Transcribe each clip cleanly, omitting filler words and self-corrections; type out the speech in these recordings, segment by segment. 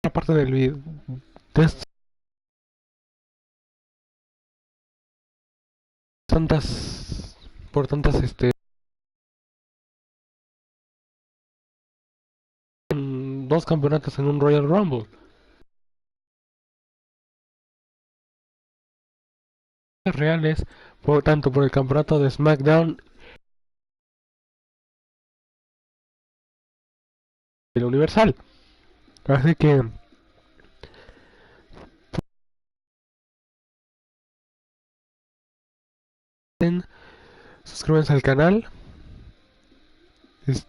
parte del video de tantas por tantas dos campeonatos en un Royal Rumble reales, por tanto por el campeonato de SmackDown y el Universal. Así que suscríbanse al canal,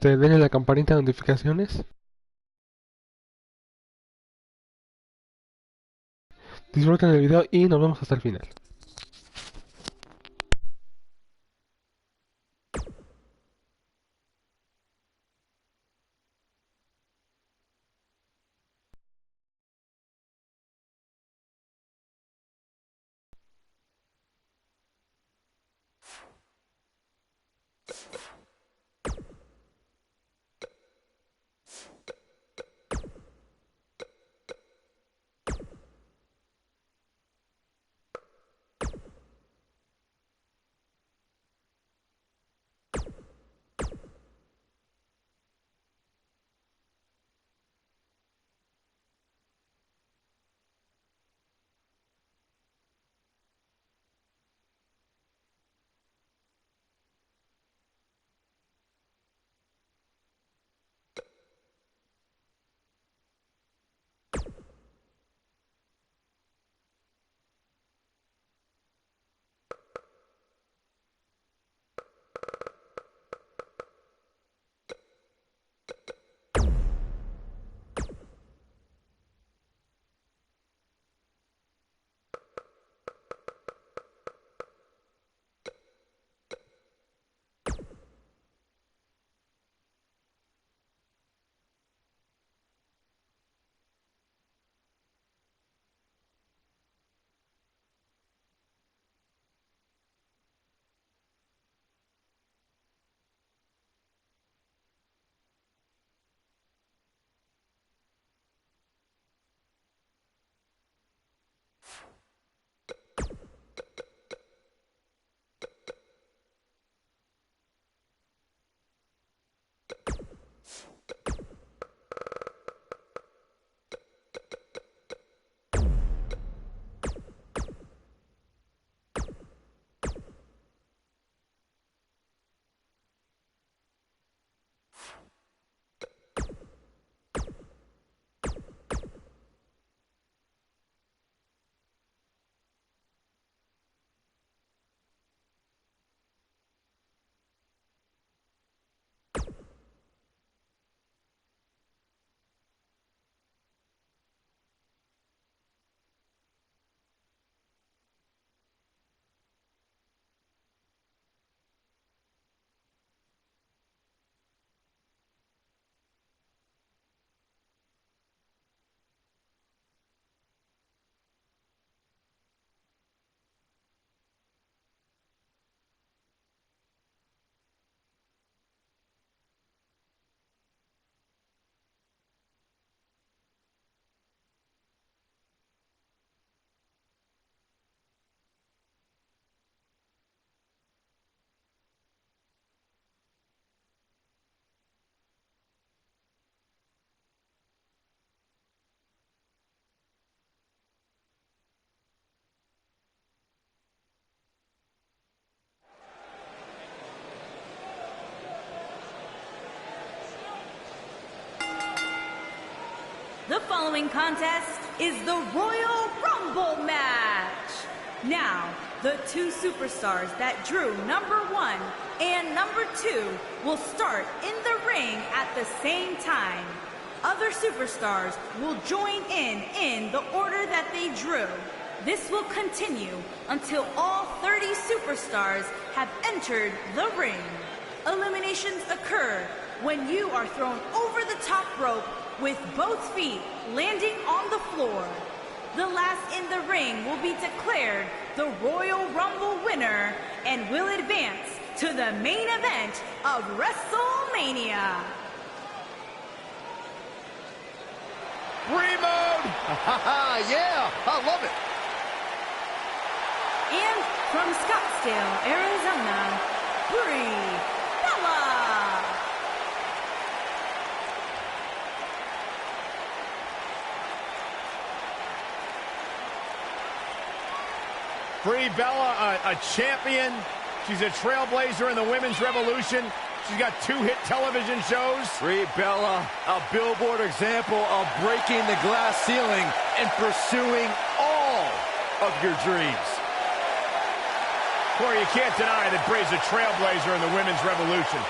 denle la campanita de notificaciones, disfruten el video y nos vemos hasta el final. The following contest is the Royal Rumble match. Now, the two superstars that drew number 1 and number 2 will start in the ring at the same time. Other superstars will join in the order that they drew. This will continue until all 30 superstars have entered the ring. Eliminations occur when you are thrown over the top rope with both feet landing on the floor. The last in the ring will be declared the Royal Rumble winner and will advance to the main event of WrestleMania. Primo! Yeah, I love it. And from Scottsdale, Arizona, Brie Bella. Brie Bella, a champion. She's a trailblazer in the women's revolution. She's got 2 hit television shows. Brie Bella, a billboard example of breaking the glass ceiling and pursuing all of your dreams. Corey, you can't deny that Brie's a trailblazer in the women's revolution.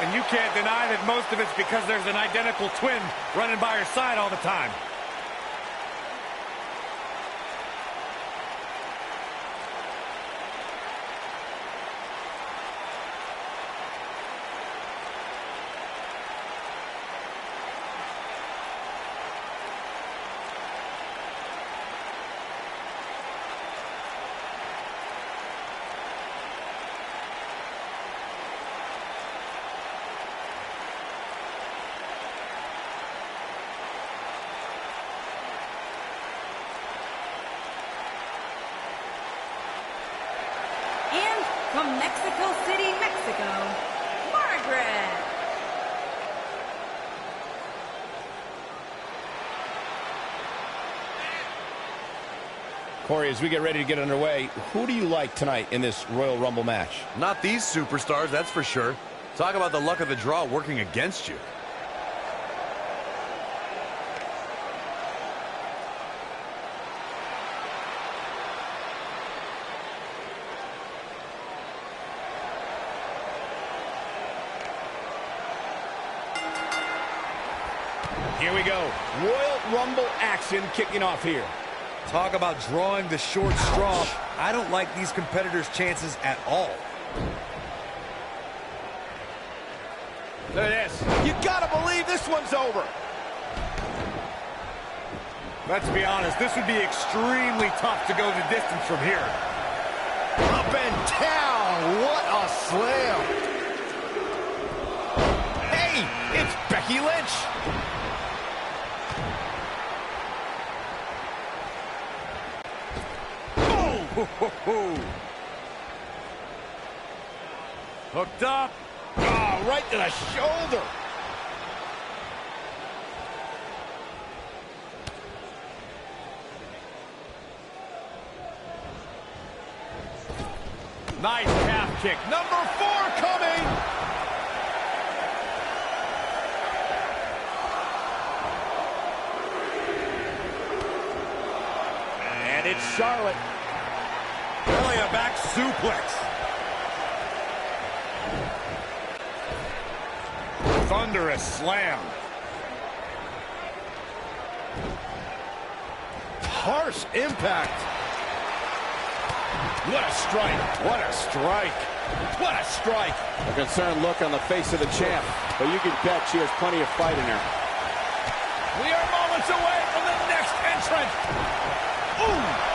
And you can't deny that most of it's because there's an identical twin running by her side all the time. And from Mexico City, Mexico, Margaret. Corey, as we get ready to get underway, who do you like tonight in this Royal Rumble match? Not these superstars, that's for sure. Talk about the luck of the draw working against you. Here we go. Royal Rumble action kicking off here. Talk about drawing the short straw. I don't like these competitors' chances at all. Look at this. You gotta believe this one's over. Let's be honest, this would be extremely tough to go the distance from here. Up and down. What a slam. Hey, it's Becky Lynch. Hooked up. Oh, right to the shoulder. Nice calf kick. Number 4 coming. And it's Charlotte. Belly a back suplex. Thunderous slam. Harsh impact. What a strike. What a strike. What a strike. A concerned look on the face of the champ, but you can bet she has plenty of fight in her. We are moments away from the next entrant. Ooh.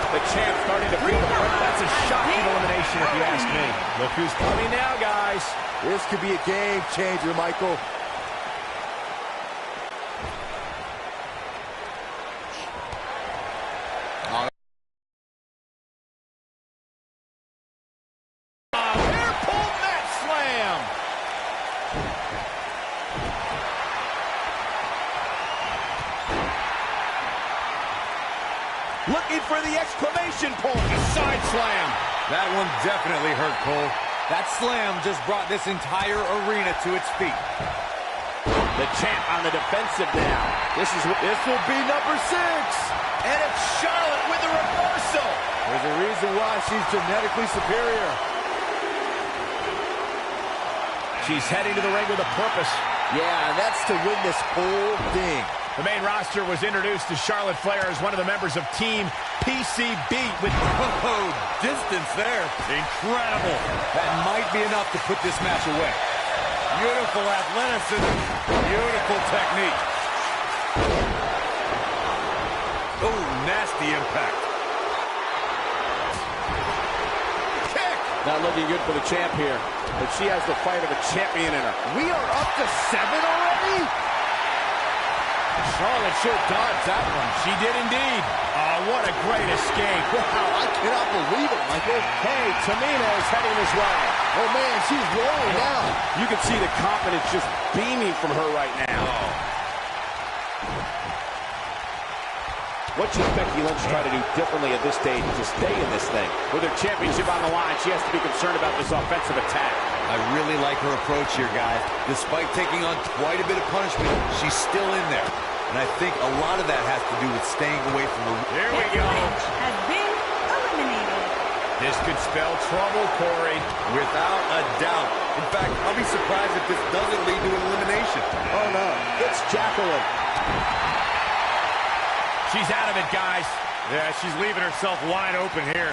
The champ starting to feel the pressure. That's a shocking elimination if you ask me. Look who's coming now, guys. This could be a game changer, Michael. Hair-pulled mat slam. Looking for the exclamation point. A side slam. That one definitely hurt, Cole. That slam just brought this entire arena to its feet. The champ on the defensive now. This will be number 6. And it's Charlotte with a reversal. There's a reason why she's genetically superior. She's heading to the ring with a purpose. Yeah, that's to win this whole thing. The main roster was introduced to Charlotte Flair as one of the members of Team PCB with Distance there. Incredible. That might be enough to put this match away. Beautiful athleticism. Beautiful technique. Oh, nasty impact. kick. Not looking good for the champ here, but she has the fight of a champion in her. We are up to 7 already? Charlotte sure dodged that one. She did indeed. Oh, what a great escape. Wow, I cannot believe it, Michael. Hey, Tamina is heading this way. Oh, man, she's rolling now. You can see the confidence just beaming from her right now. What should Becky Lynch try to do differently at this stage to stay in this thing? With her championship on the line, she has to be concerned about this offensive attack. I really like her approach here, guys. Despite taking on quite a bit of punishment, she's still in there. And I think a lot of that has to do with staying away from the... Here we go. Has been eliminated. This could spell trouble, Corey. Without a doubt. In fact, I'll be surprised if this doesn't lead to an elimination. Oh, no. It's Jacqueline. She's out of it, guys. Yeah, she's leaving herself wide open here.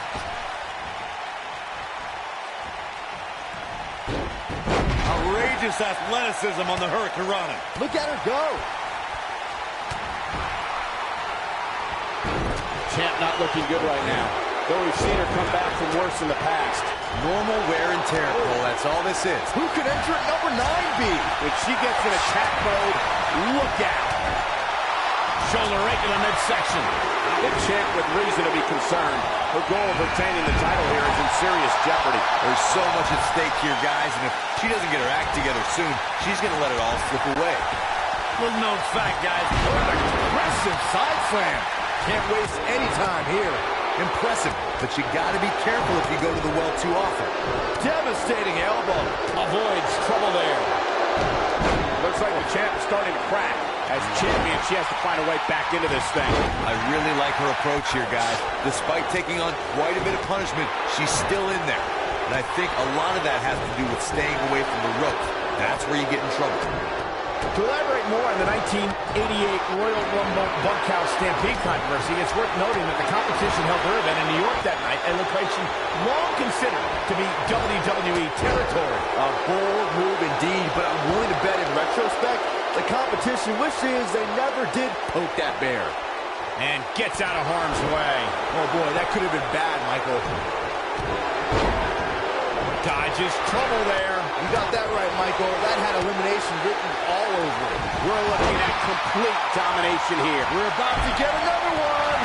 Outrageous athleticism on the Hurricanrana. Look at her go. Champ not looking good right now, though we've seen her come back from worse in the past. Normal wear and tear, Cole. That's all this is. Who could enter at number 9 be? When she gets in attack mode, look out. Shoulder right in the midsection. The champ with reason to be concerned. Her goal of retaining the title here is in serious jeopardy. There's so much at stake here, guys, and if she doesn't get her act together soon, she's going to let it all slip away. Little known fact, guys. What an aggressive side slam. Can't waste any time here. Impressive, but you got to be careful if you go to the well too often. Devastating elbow. Avoids trouble there. Looks like the champ is starting to crack. As champion, she has to find a way back into this thing. I really like her approach here, guys. Despite taking on quite a bit of punishment, she's still in there. And I think a lot of that has to do with staying away from the ropes. That's where you get in trouble. To elaborate more on the 1988 Royal Rumble Bunkhouse Stampede controversy, it's worth noting that the competition held their event in New York that night, a location long considered to be WWE territory. A bold move indeed, but I'm willing to bet in retrospect, the competition wishes they never did poke that bear. And gets out of harm's way. Oh boy, that could have been bad, Michael. Dodges trouble there. You got that right, Michael. That had elimination written all over it. We're looking at complete domination here. We're about to get another one.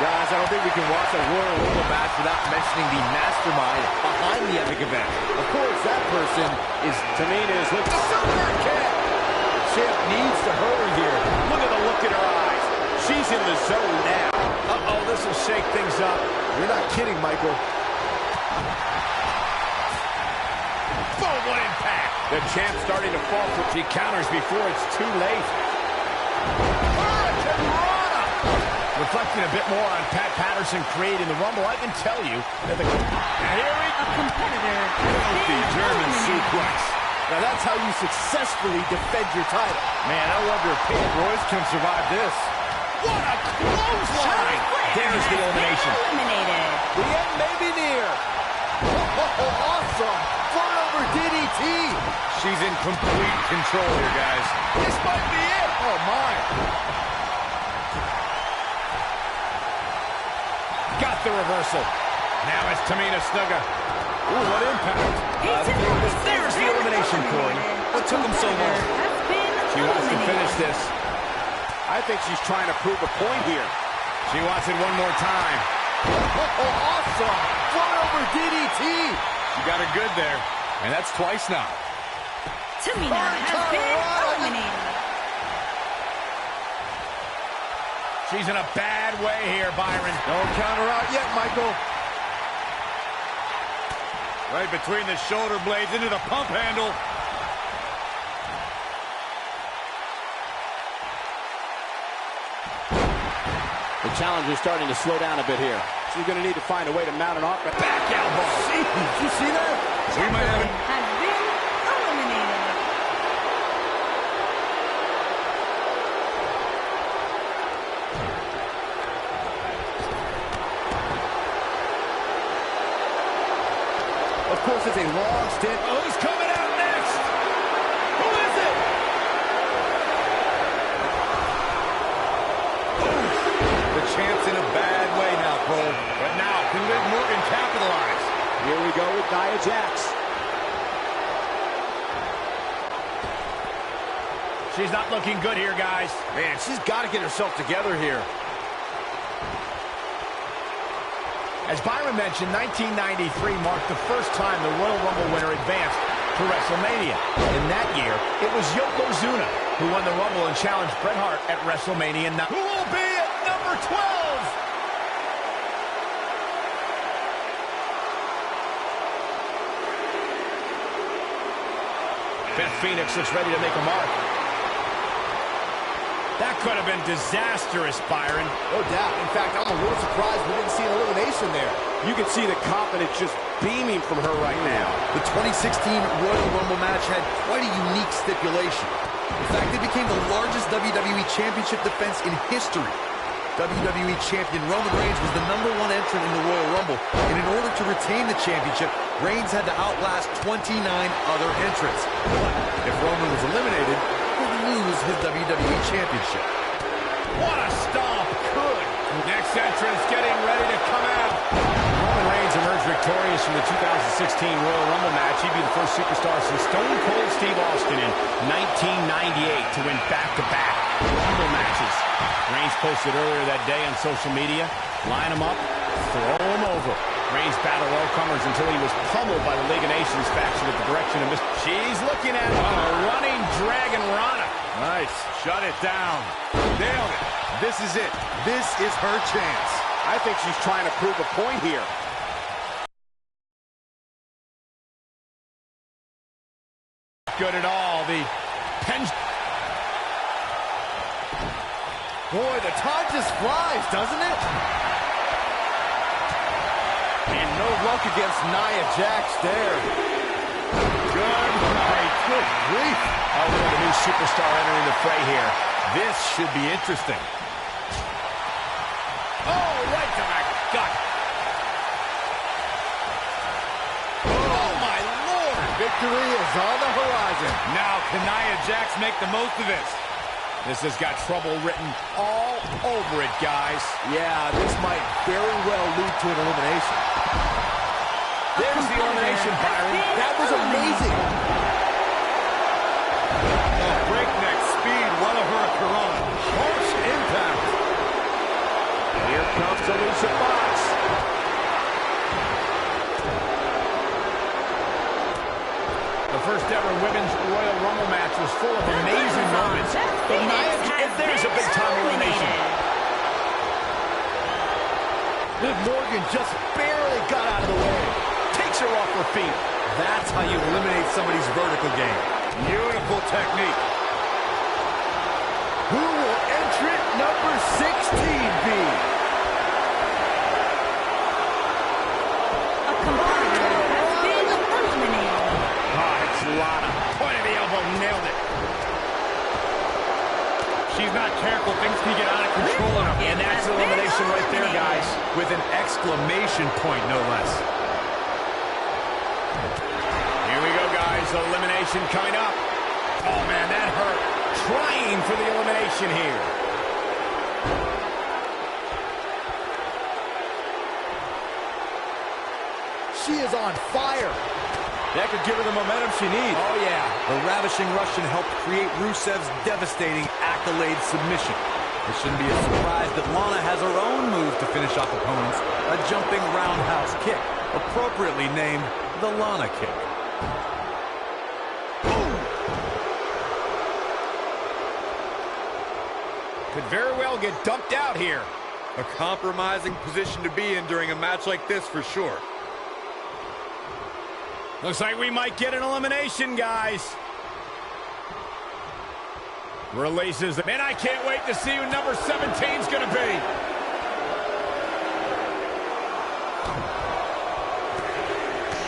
Guys, I don't think we can watch a Royal Rumble match without mentioning the mastermind behind the epic event. Of course, that person is Tamina's looking the Superman Cat. Champ needs to hurry here. Look at the look in her eyes. She's in the zone now. Uh-oh, this will shake things up. You're not kidding, Michael. Boom, what impact. The champ starting to fall for... She counters before it's too late. Reflecting a bit more on Pat Patterson creating the Rumble, I can tell you that the... A competitor has been German eliminated. suplex. Now that's how you successfully defend your title. Man, I wonder if Peyton Royce can survive this. What a clothesline! There's the elimination. Eliminated. The end may be near. Oh, awesome. Front over DDT. She's in complete control here, guys. This might be it. Oh, my. Got the reversal. Now it's Tamina Snuka. Ooh, what impact. There's the elimination, Corey. What took him so long? She Wants to finish this. I think she's trying to prove a point here. She wants it one more time. Oh, awesome. Front over DDT. She got her good there, and that's twice now. Tamina has been eliminated. She's in a bad way here, Byron. Don't count her out yet, Michael. Right between the shoulder blades into the pump handle. The challenger's starting to slow down a bit here. She's going to need to find a way to mount an offense. Back elbow. Did you see that? We might have it. Has been eliminated. Of course, it's a long stint. Oh, who's coming out next? Who is it? The champ's in a bad way now, Cole. But now, can Liv Morgan capitalize? Here we go with Nia Jax. She's not looking good here, guys. Man, she's got to get herself together here. As Byron mentioned, 1993 marked the first time the Royal Rumble winner advanced to WrestleMania. In that year, it was Yokozuna who won the Rumble and challenged Bret Hart at WrestleMania 9. Who will be at number 12? Beth Phoenix looks ready to make a mark. That could have been disastrous, Byron. No doubt. In fact, I'm a little surprised we didn't see an elimination there. You can see the confidence just beaming from her right now. The 2016 Royal Rumble match had quite a unique stipulation. In fact, it became the largest WWE Championship defense in history. WWE Champion Roman Reigns was the #1 entrant in the Royal Rumble, and in order to retain the championship, Reigns had to outlast 29 other entrants. But if Roman was eliminated, he would lose his WWE Championship. What a stomp! Good. Next entrance getting ready to come out. Roman Reigns emerged victorious from the 2016 Royal Rumble match. He'd be the first superstar since Stone Cold Steve Austin in 1998 to win back-to-back Rumble matches. Reigns posted earlier that day on social media, line him up, throw him over. Reigns battled all comers until he was pummeled by the League of Nations faction with the direction of She's looking at a running Dragon Rana. Nice. Shut it down. Nailed it. This is it. This is her chance. I think she's trying to prove a point here. Good at all. The Boy, the time just flies, doesn't it? And no luck against Nia Jax there. good night. Good grief. Oh, look at the new superstar entering the fray here. This should be interesting. Oh, right to the gut. Oh, my Lord. Victory is on the horizon. Now, can Nia Jax make the most of this? This has got trouble written all over it, guys. Yeah, this might very well lead to an elimination. There's the elimination, Byron. That was amazing. Oh, breakneck speed, well of Hurricane. Harsh impact. Here comes Alicia Fox. The first ever women's Royal Rumble match was full of amazing moments. But Nia, there's a big-time elimination. Liv Morgan just barely got out of the way. Takes her off her feet. That's how you eliminate somebody's vertical game. Beautiful technique. Who will entrant number 16 be? A competitor has been eliminated. Ah, it's Lana. Point of the elbow, nailed it. She's not careful. Things can get out of control on her. And that's elimination right there, guys. With an exclamation point, no less. Here we go, guys. Elimination coming up. Oh, man, that hurt. Trying for the elimination here. She is on fire. That could give her the momentum she needs. Oh, yeah. The ravishing Russian helped create Rusev's devastating accolade submission. It shouldn't be a surprise that Lana has her own move to finish off opponents, a jumping roundhouse kick, appropriately named the Lana kick. Could very well get dumped out here. A compromising position to be in during a match like this for sure. Looks like we might get an elimination, guys. Releases them. And I can't wait to see who number 17's going to be.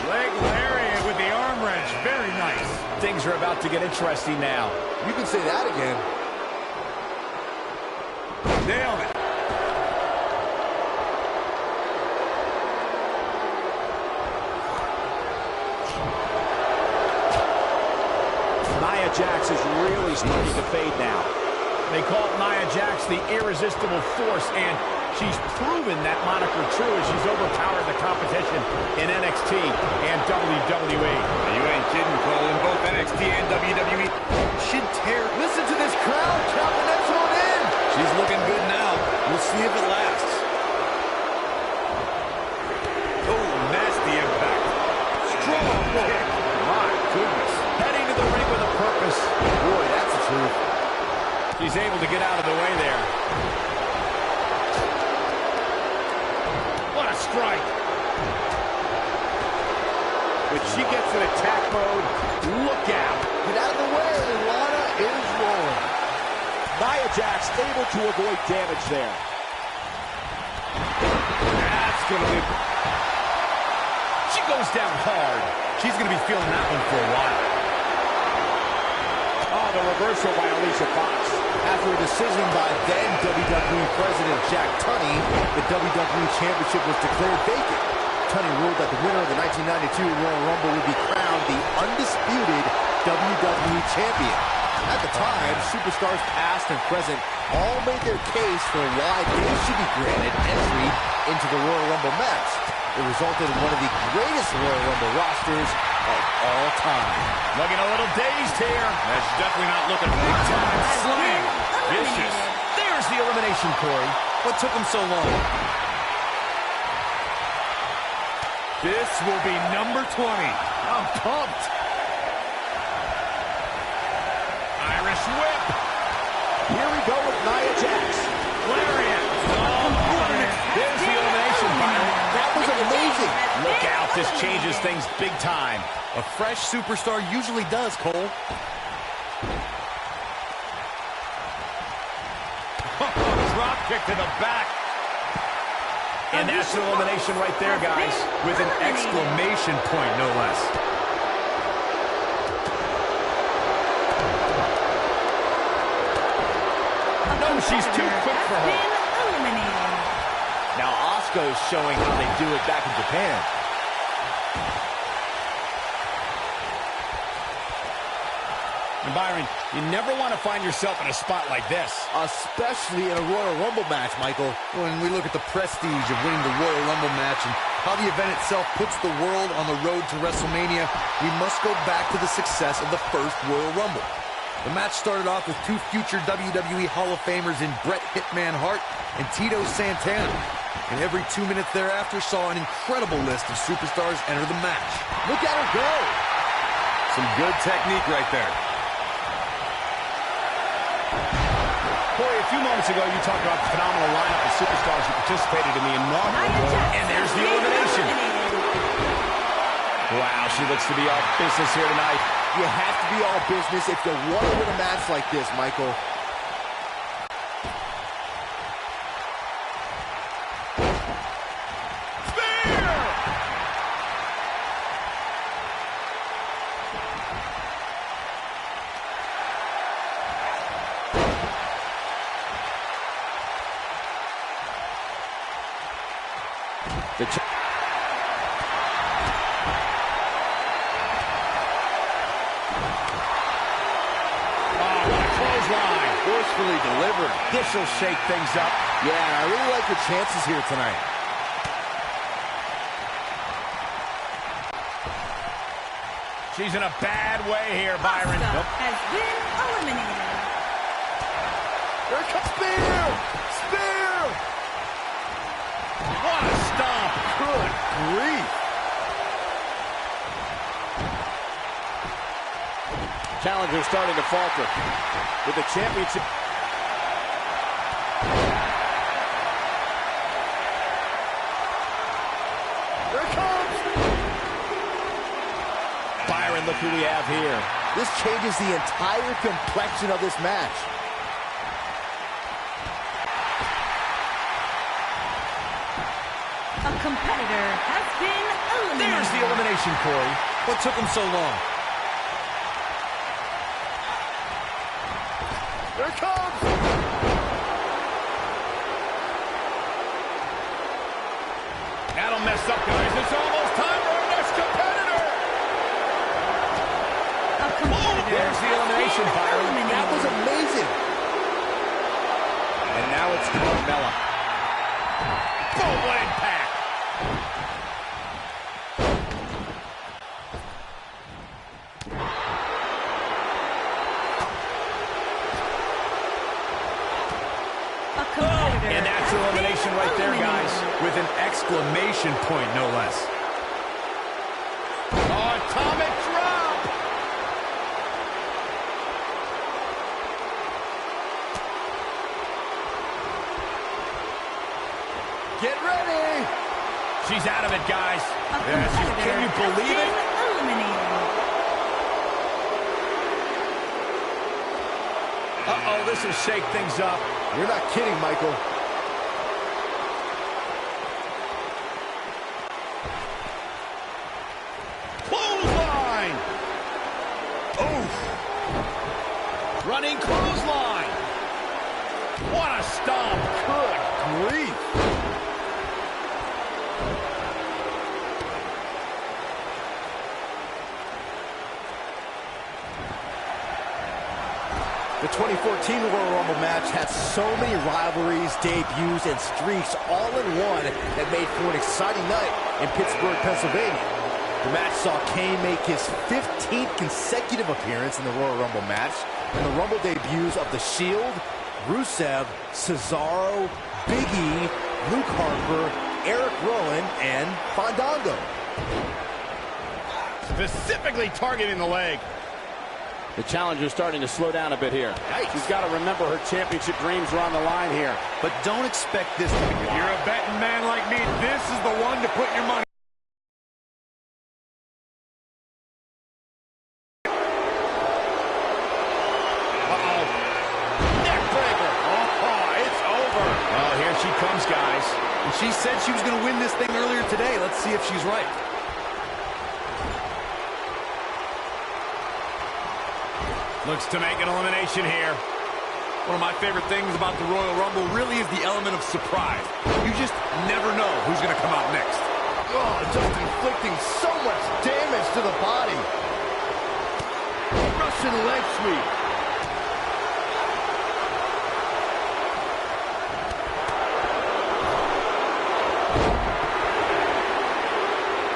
Leg lariat with the arm wrench. Very nice. Things are about to get interesting now. You can say that again. Nailed it. Nia Jax is really starting to fade now. They call Nia Jax the irresistible force, and she's proven that moniker true as she's overpowered the competition in NXT and WWE. You ain't kidding, Cole. In both NXT and WWE, she'd tear. Listen to this kick. My goodness. Heading to the ring with a purpose. Boy, that's the truth. She's able to get out of the way there. What a strike. When she gets in attack mode, look out. Get out of the way. Lana is rolling. Nia Jax able to avoid damage there. That's going to be... She goes down hard. She's going to be feeling that one for a while. Oh, the reversal by Alicia Fox. After a decision by then WWE President Jack Tunney, the WWE Championship was declared vacant. Tunney ruled that the winner of the 1992 Royal Rumble would be crowned the undisputed WWE Champion. At the time, superstars past and present all made their case for why they should be granted entry into the Royal Rumble match. It resulted in one of the greatest Royal Rumble rosters of all time. Looking a little dazed here. That's definitely not looking big time. Slam. Vicious. There's the elimination, Corey. What took him so long? This will be number 20. I'm pumped. Irish whip. Here we go with Nia Jax. Lariat. There's the elimination, Byron. That was amazing. Look out. This changes things big time. A fresh superstar usually does, Cole. Drop kick to the back. And that's an elimination right there, guys. With an exclamation point, no less. No, she's too quick for her. Now Asuka's showing how they do it back in Japan. And Byron, you never want to find yourself in a spot like this. Especially in a Royal Rumble match, Michael. When we look at the prestige of winning the Royal Rumble match and how the event itself puts the world on the road to WrestleMania, we must go back to the success of the first Royal Rumble. The match started off with two future WWE Hall of Famers in Bret Hitman Hart and Tito Santana. And every 2 minutes thereafter saw an incredible list of superstars enter the match. Look at her go! Some good technique right there. Corey, a few moments ago, you talked about the phenomenal lineup of superstars who participated in the inaugural Royal. And there's the elimination. Wow, she looks to be all business here tonight. You have to be all business if you want to win a match like this, Michael. Spear! Forcefully delivered. This will shake things up. Yeah, I really like her chances here tonight. She's in a bad way here, Byron. Asuka has been eliminated. Here comes Spear! Spear! What a stomp. Good grief. Challenger starting to falter with the championship. Here it comes! Byron, look who we have here. This changes the entire complexion of this match. A competitor has been eliminated. There's the elimination, Corey. What took him so long? Here it comes! That'll mess up, guys. It's almost time for our next competitor. A competitor There's the elimination, has been Byron. eliminated. That was amazing! And now it's Carmella. Boom, what impact. A competitor And that's has elimination been right there, guys. eliminated. With an exclamation point, no less. Oh, atomic drop. Get ready. She's out of it, guys. Can you believe it? Eliminated. Uh-oh, this will shake things up. You're not kidding, Michael. Clothesline. Oof. Running clothesline. What a stomp. Good grief. The 2014 Royal Rumble match had so many rivalries, debuts, and streaks all in one that made for an exciting night in Pittsburgh, Pennsylvania. The match saw Kane make his 15th consecutive appearance in the Royal Rumble match, and the Rumble debuts of The Shield, Rusev, Cesaro, Big E, Luke Harper, Eric Rowan, and Fandango. Specifically targeting the leg. The challenger's starting to slow down a bit here. She's got to remember her championship dreams are on the line here. But don't expect this to be If you're a betting man like me, this is the one to put your money. Uh-oh. Neck breaker. Oh, it's over. Oh, here she comes, guys. And she said she was going to win this thing earlier today. Let's see if she's right. Looks to make an elimination here. One of my favorite things about the Royal Rumble really is the element of surprise. You just never know who's going to come out next. Oh, just inflicting so much damage to the body. Russian leg sweep.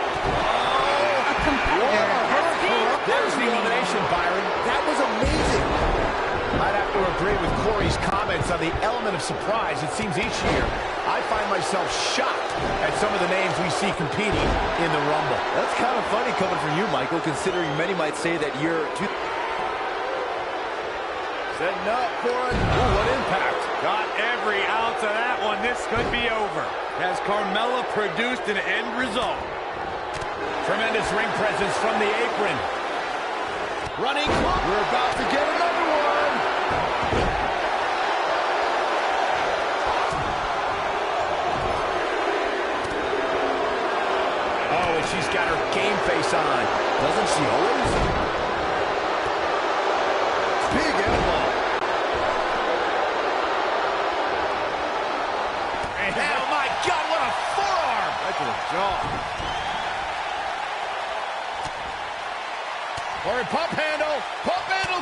A competitor has been There's the elimination, Byron. That was amazing. I'd have to agree with Corey's comments on the element of surprise. It seems each year I find myself shocked at some of the names we see competing in the Rumble. That's kind of funny coming from you, Michael, considering many might say that you're too... Setting up for it. Ooh, what impact. Got every ounce of that one. This could be over. Has Carmella produced an end result? Tremendous ring presence from the apron. Running clock. We're about to get another one. Oh, and she's got her game face on. Doesn't she always? Big elbow. And oh my God, what a forearm! Right to the jaw. Corey, pump handle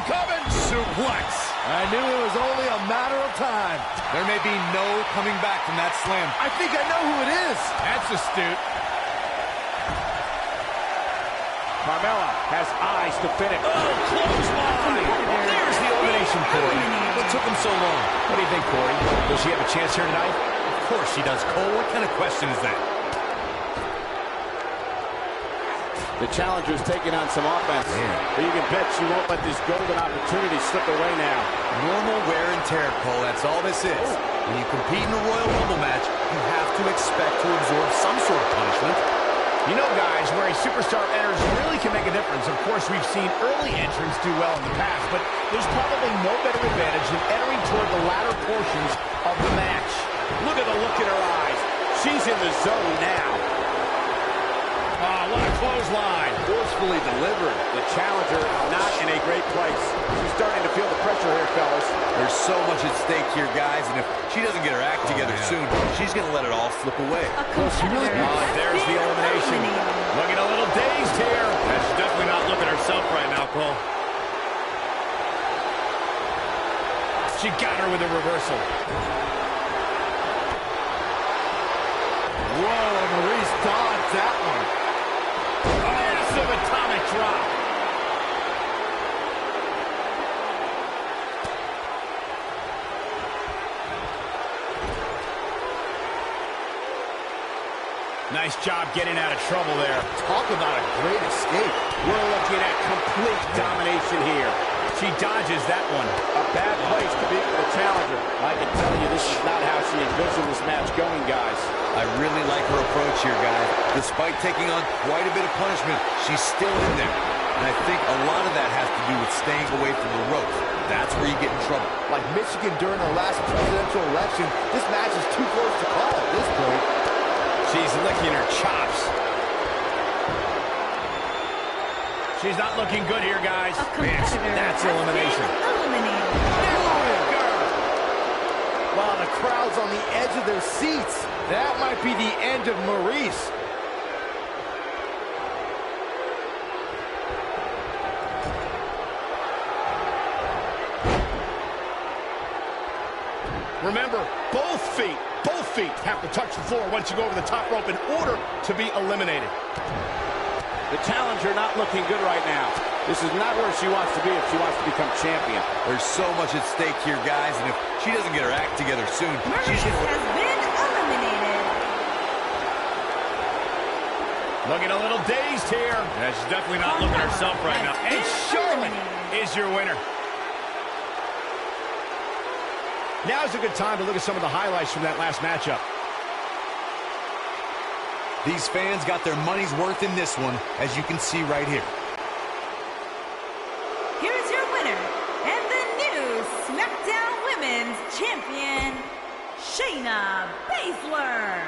coming. Suplex. I knew it was only a matter of time. There may be no coming back from that slam. I think I know who it is. That's astute. Carmella has eyes to finish. Oh, clothesline. There's the elimination, Corey. What took him so long? What do you think, Corey? Will she have a chance here tonight? Of course she does, Cole. What kind of question is that? The challenger's taking on some offense. But you can bet she won't let this golden opportunity slip away now. Normal wear and tear, Cole. That's all this is. When you compete in a Royal Rumble match, you have to expect to absorb some sort of punishment. You know, guys, where a superstar enters really can make a difference. Of course, we've seen early entrants do well in the past, but there's probably no better advantage than entering toward the latter portions of the match. Look at the look in her eyes. She's in the zone now. Oh, what a clothesline. Forcefully delivered. The challenger not in a great place. She's starting to feel the pressure here, fellas. There's so much at stake here, guys, and if she doesn't get her act together soon, she's going to let it all slip away. A competitor has There's the been elimination. eliminated. Looking a little dazed here. She's definitely not looking herself right now, Cole. She got her with a reversal. Whoa, Maurice dodged that one. Massive atomic drop. Nice job getting out of trouble there. Talk about a great escape. We're looking at complete domination here. She dodges that one. A bad place to be for the challenger. I can tell you this is not how she envisioned this match going, guys. I really like her approach here, guys. Despite taking on quite a bit of punishment, she's still in there. And I think a lot of that has to do with staying away from the ropes. That's where you get in trouble. Like Michigan during our last presidential election, this match is too close to call at this point. She's licking her chops. She's not looking good here, guys. That's elimination. Wow, the crowd's on the edge of their seats. That might be the end of Maurice. Remember, both feet have to touch the floor once you go over the top rope in order to be eliminated. The challenger not looking good right now. This is not where she wants to be if she wants to become champion. There's so much at stake here, guys, and if she doesn't get her act together soon, Maurice has been eliminated. Looking a little dazed here. Yeah, she's definitely not looking herself right now. And Charlotte is your winner. Now's a good time to look at some of the highlights from that last matchup. these fans got their money's worth in this one, as you can see right here. Here's your winner, and the new SmackDown Women's Champion, Shayna Baszler.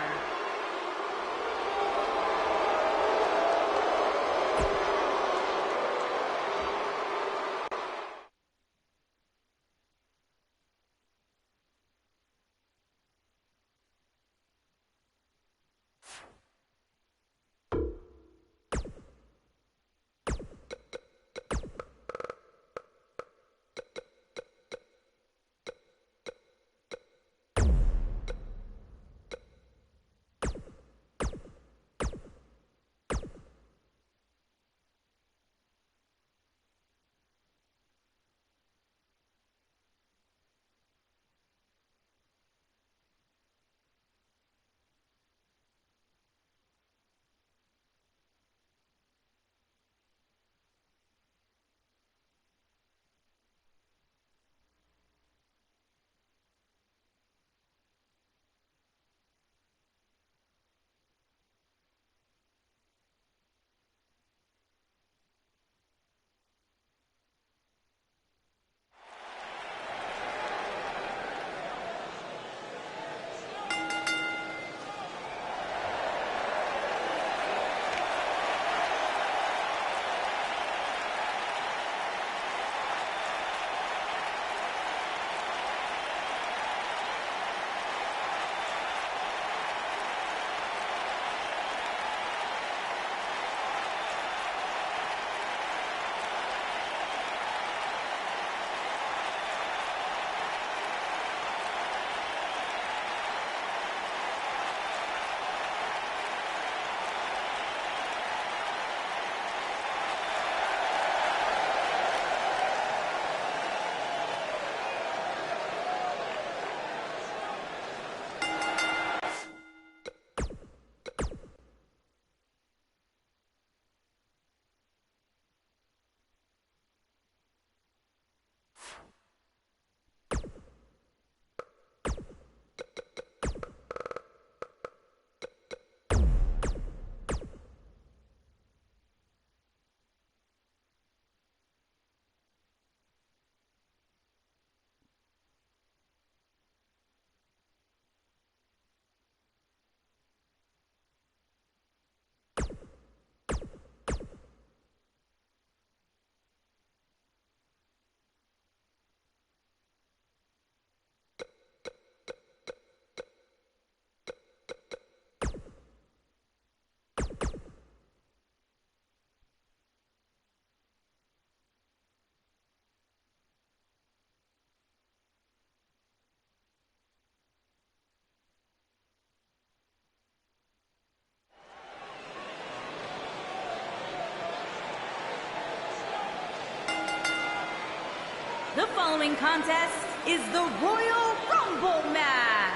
The following contest is the Royal Rumble match.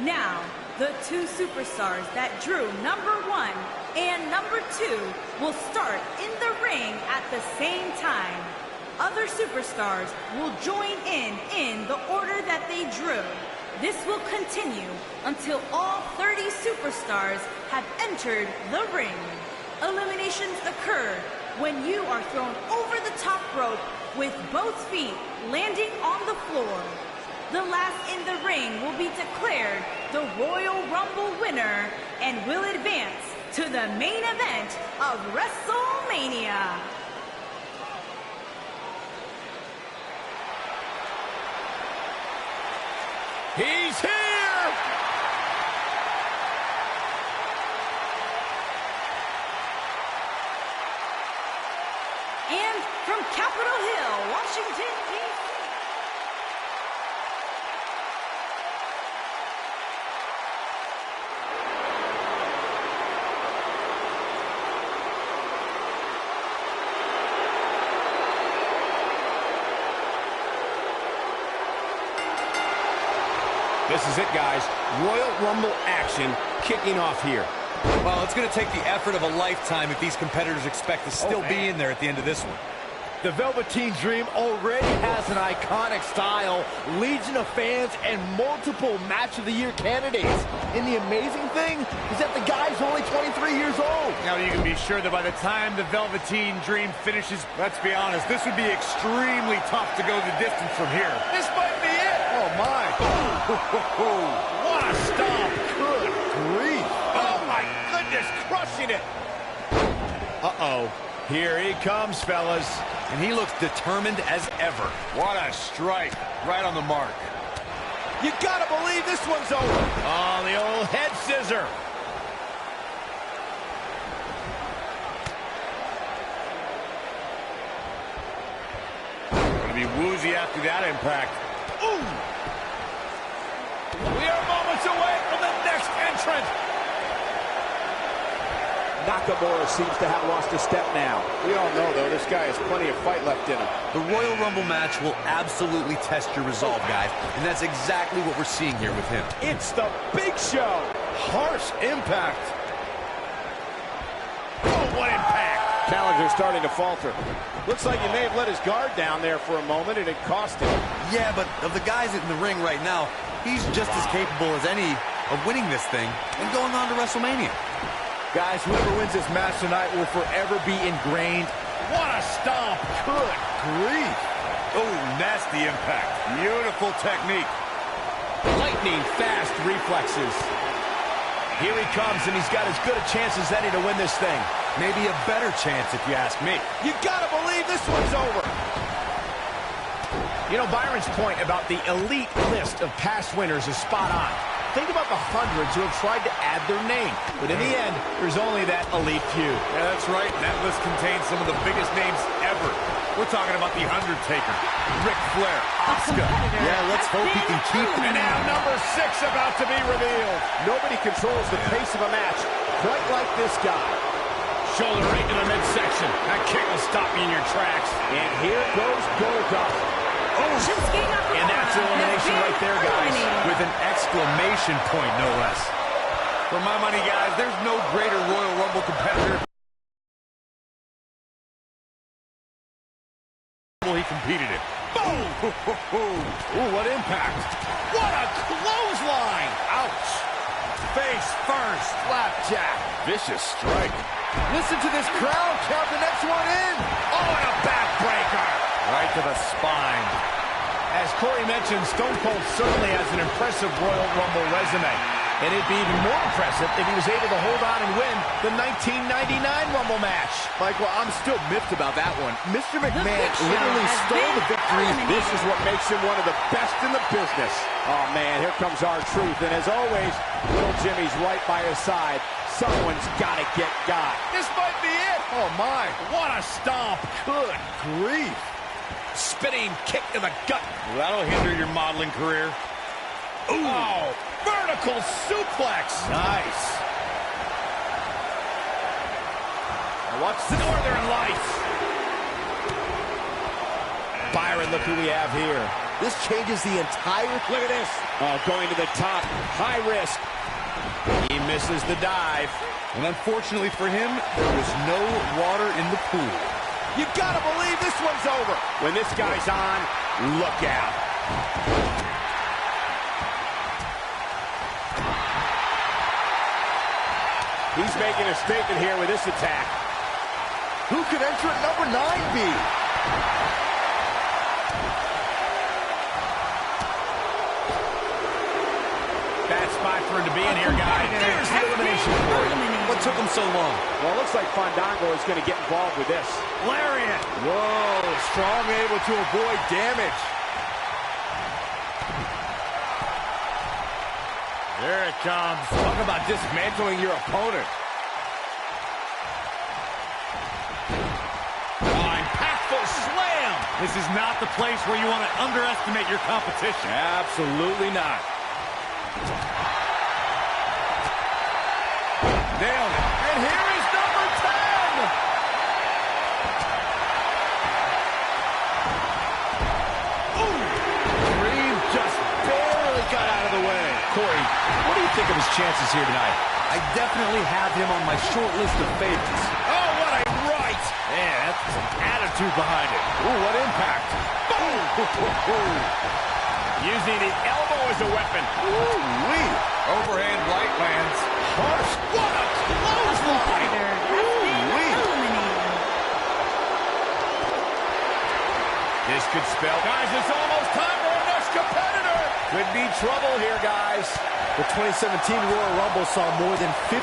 Now, The two superstars that drew number 1 and number 2 will start in the ring at the same time. Other superstars will join in the order that they drew. This will continue until all 30 superstars have entered the ring. Eliminations occur when you are thrown over the top rope with both feet landing on the floor. The last in the ring will be declared the Royal Rumble winner and will advance to the main event of WrestleMania. He's here! And from Capitol Hill, Washington, D.C. This is it, guys. Royal Rumble action kicking off here. Well, it's going to take the effort of a lifetime if these competitors expect to still be in there at the end of this one. The Velveteen Dream already has an iconic style, legion of fans, and multiple Match of the Year candidates. And the amazing thing is that the guy's only 23 years old. Now you can be sure that by the time the Velveteen Dream finishes, let's be honest, this would be extremely tough to go the distance from here. This might be it. Oh, my. What a stomp. Good grief. Oh, my goodness, crushing it. Uh-oh. Here he comes, fellas. And he looks determined as ever. What a strike. Right on the mark. You gotta believe this one's over. Oh, the old head scissor. Gonna be woozy after that impact. Ooh. We are moments away from the next entrant. Nakamura seems to have lost a step now. We all know, though, this guy has plenty of fight left in him. The Royal Rumble match will absolutely test your resolve, guys. And that's exactly what we're seeing here with him. It's the Big Show. Harsh impact. Oh, what impact. Challenger starting to falter. Looks like he may have let his guard down there for a moment, and it cost him. Yeah, but of the guys in the ring right now, he's just as capable as any of winning this thing and going on to WrestleMania. Guys, whoever wins this match tonight will forever be ingrained. What a stomp. Good grief. Oh, nasty impact. Beautiful technique. Lightning fast reflexes. Here he comes, and he's got as good a chance as any to win this thing. Maybe a better chance, if you ask me. You gotta believe this one's over. You know, Byron's point about the elite list of past winners is spot on. Think about the hundreds who have tried to add their name. But in the end, there's only that elite few. Yeah, that's right. That list contains some of the biggest names ever. We're talking about The Undertaker, Ric Flair, Asuka. Yeah, let's hope he can keep it. And now number 6 about to be revealed. Nobody controls the pace of a match quite like this guy. Shoulder right to the midsection. That kick will stop you in your tracks. And here goes Goldust. And that's elimination right there, guys. With an exclamation point, no less. For my money, guys, there's no greater Royal Rumble competitor he competed in. Boom! Ooh, what impact. What a clothesline! Ouch! Face first, slapjack. Vicious strike. Listen to this crowd. Count the next one in. Oh, and a backbreaker. Right to the spine. As Corey mentioned, Stone Cold certainly has an impressive Royal Rumble resume. And it'd be even more impressive if he was able to hold on and win the 1999 Rumble match. Michael, I'm still miffed about that one. Mr. McMahon literally stole the victory. This is what makes him one of the best in the business. Oh, man, here comes R-Truth. And as always, little Jimmy's right by his side. Someone's got to get got. This might be it. Oh, my. What a stomp. Good grief. Spinning kick to the gut. Well, that'll hinder your modeling career. Ooh. Oh, vertical suplex. Nice. Watch the Northern Lights. Byron, look who we have here. This changes the entire... Look at this. Oh, going to the top. High risk. He misses the dive. And unfortunately for him, there was no water in the pool. You gotta believe this one's over. When this guy's on, look out. He's making a statement here with this attack. Who could entrant number 9 be? Bad spot for him to be in here, guys. There's the elimination for him. What took him so long? Well, it looks like Fandango is going to get involved with this. Lariat. Whoa, Strong able to avoid damage. There it comes. Talk about dismantling your opponent. Impactful slam. This is not the place where you want to underestimate your competition. Absolutely not. Nailed it. And here is number 10. Ooh. Dream just barely got out of the way. Corey, what do you think of his chances here tonight? I definitely have him on my short list of favorites. Oh, what a right. Man, that's some attitude behind it. Ooh, what impact. Boom. Using the elbow as a weapon. Ooh-wee. Overhand right lands. Harsh. What a clothesline. Ooh-wee. This could spell. Guys, it's almost time for our next competitor. Could be trouble here, guys. The 2017 Royal Rumble saw more than 52,000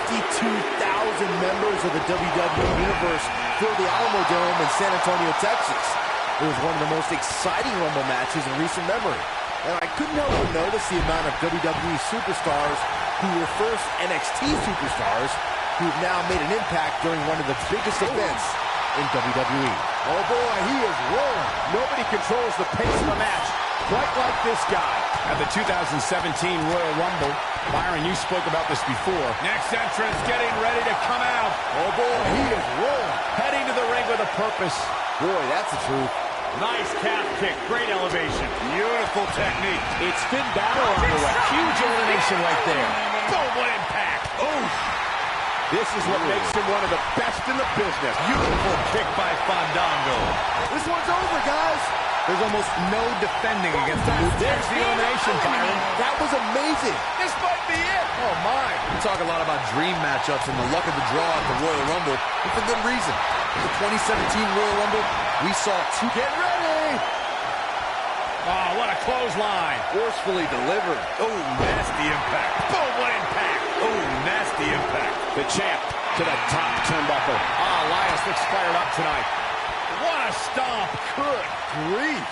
members of the WWE Universe fill the Alamo Dome in San Antonio, Texas. It was one of the most exciting Rumble matches in recent memory. And I couldn't help but notice the amount of WWE superstars who were first NXT superstars who have now made an impact during one of the biggest events in WWE. Oh boy, he is rolling. Nobody controls the pace of a match quite like this guy. At the 2017 Royal Rumble, Byron, you spoke about this before. Next entrance getting ready to come out. Oh boy, he is rolling. Heading to the ring with a purpose. Boy, that's the truth. Nice calf kick. Great elevation. Beautiful technique. It's Finn Balor on the way. Huge elimination right there. Boom, what impact. Oh, This is what makes him one of the best in the business. beautiful kick by Fandango. This one's over, guys. There's almost no defending against the move. There's the elimination, Byron. That was amazing. This might be it. Oh my. We talk a lot about dream matchups and the luck of the draw at the Royal Rumble, and for good reason. The 2017 Royal Rumble, we saw two. Get ready. Oh, what a clothesline. Forcefully delivered. Oh, nasty impact. Boom, what impact. Oh, nasty impact. The champ to the top turnbuckle. Ah, Elias looks fired up tonight. What a stomp. Good grief.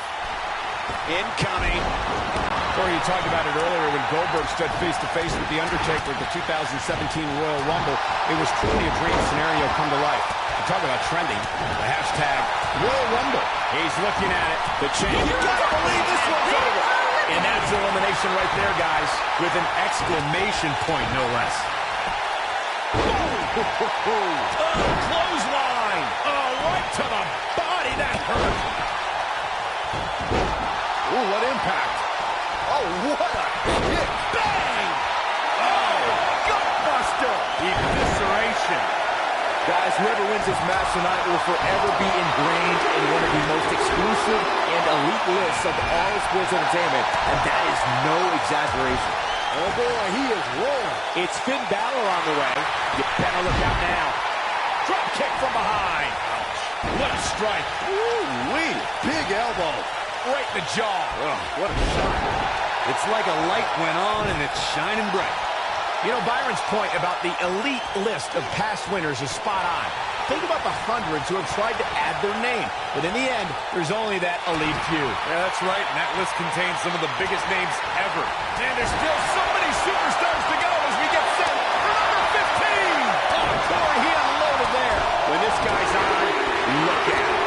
Incoming. Corey, you talked about it earlier when Goldberg stood face-to-face with The Undertaker at the 2017 Royal Rumble. It was truly a dream scenario come to life. You talk about trending. The hashtag Royal Rumble. He's looking at it. The champ. You gotta believe this one's over. And that's elimination right there, guys. With an exclamation point, no less. Oh, clothesline. Oh, right to the body. That hurt. Ooh, what impact. Oh, what a kick. Bang! Oh, gutbuster. Evisceration. Guys, whoever wins this match tonight will forever be ingrained in one of the most exclusive and elite lists of all sports entertainment, and that is no exaggeration. Oh boy, he is rolling. It's Finn Balor on the way. You better look out now. Drop kick from behind. What a strike. Ooh-wee, big elbow. Right in the jaw. Oh, what a shot. It's like a light went on and it's shining bright. You know, Byron's point about the elite list of past winners is spot on. Think about the hundreds who have tried to add their name. But in the end, there's only that elite few. Yeah, that's right, and that list contains some of the biggest names ever. And there's still so many superstars to go as we get set for number 15. Oh, Corey, he unloaded there. When this guy's on, look out.